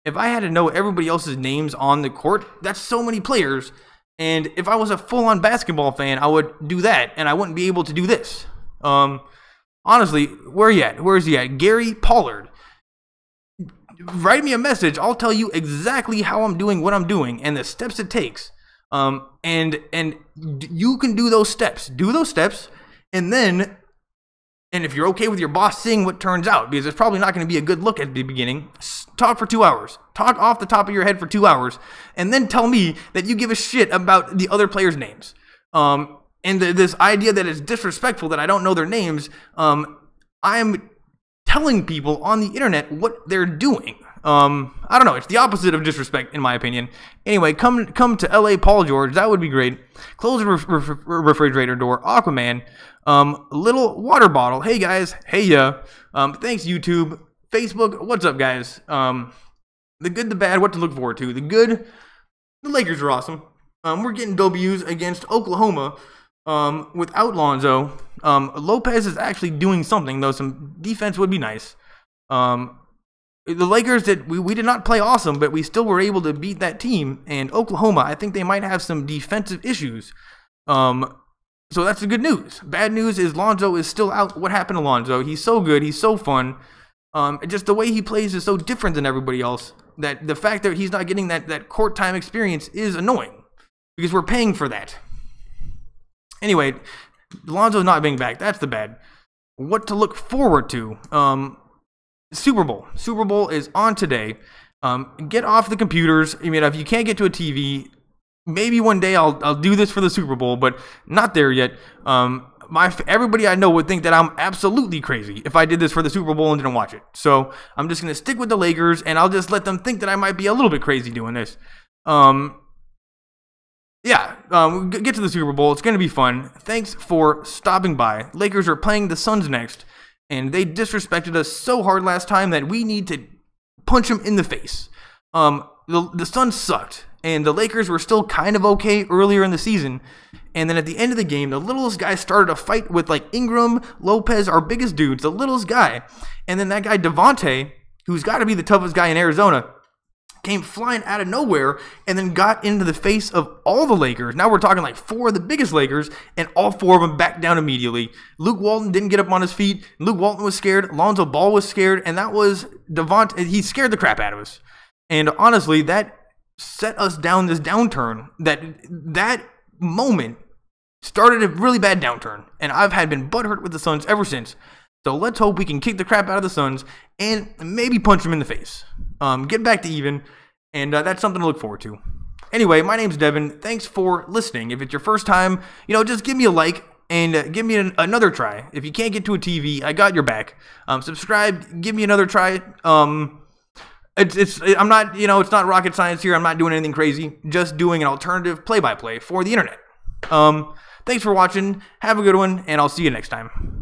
A: if I had to know everybody else's names on the court. That's so many players, and if I was a full-on basketball fan, I would do that, and I wouldn't be able to do this. Honestly, where are you at? Where is he at? Gary Pollard. Write me a message. I'll tell you exactly how I'm doing what I'm doing and the steps it takes. And you can do those steps. Do those steps, and if you're okay with your boss seeing what turns out, because it's probably not going to be a good look at the beginning, talk for 2 hours. Talk off the top of your head for 2 hours, and then tell me that you give a shit about the other players' names. And this idea that it's disrespectful that I don't know their names, I'm telling people on the internet what they're doing. I don't know. It's the opposite of disrespect, in my opinion. Anyway, come to LA, Paul George. That would be great. Close the refrigerator door. Aquaman. Little water bottle. Hey, guys. Hey, ya. Thanks, YouTube. Facebook. What's up, guys? The good, the bad, what to look forward to. The good, the Lakers are awesome. We're getting W's against Oklahoma. Without Lonzo. Lopez is actually doing something, though some defense would be nice. The Lakers, we did not play awesome, but we still were able to beat that team. And Oklahoma, I think they might have some defensive issues. So that's the good news. Bad news is Lonzo is still out. What happened to Lonzo? He's so good. He's so fun. Just the way he plays is so different than everybody else that the fact that he's not getting that court time experience is annoying because we're paying for that. Anyway, Lonzo's not being back. That's the bad. What to look forward to? Super Bowl. Super Bowl is on today. Get off the computers. I mean, if you can't get to a TV, maybe one day I'll do this for the Super Bowl, but not there yet. Everybody I know would think that I'm absolutely crazy if I did this for the Super Bowl and didn't watch it. So I'm just going to stick with the Lakers, and I'll just let them think that I might be a little bit crazy doing this. Get to the Super Bowl. It's going to be fun. Thanks for stopping by. Lakers are playing the Suns next, and they disrespected us so hard last time that we need to punch them in the face. The Suns sucked, and the Lakers were still kind of okay earlier in the season. And then at the end of the game, the littlest guy started a fight with like Ingram, Lopez, our biggest dudes, the littlest guy. And then that guy Devontae, who's got to be the toughest guy in Arizona, came flying out of nowhere and then got into the face of all the Lakers. Now we're talking like 4 of the biggest Lakers, and all 4 of them backed down immediately. Luke Walton didn't get up on his feet. Luke Walton was scared. Lonzo Ball was scared, and that was Devontae. He scared the crap out of us. And honestly, that set us down this downturn. That moment started a really bad downturn, and I've been butthurt with the Suns ever since. So let's hope we can kick the crap out of the Suns and maybe punch them in the face. Get back to even, and that's something to look forward to. Anyway, my name's Devin. Thanks for listening. If it's your first time, just give me a like and give me another try. If you can't get to a TV, I got your back. Subscribe, give me another try. I'm not, it's not rocket science here. I'm not doing anything crazy. Just doing an alternative play-by-play for the internet. Thanks for watching. Have a good one, and I'll see you next time.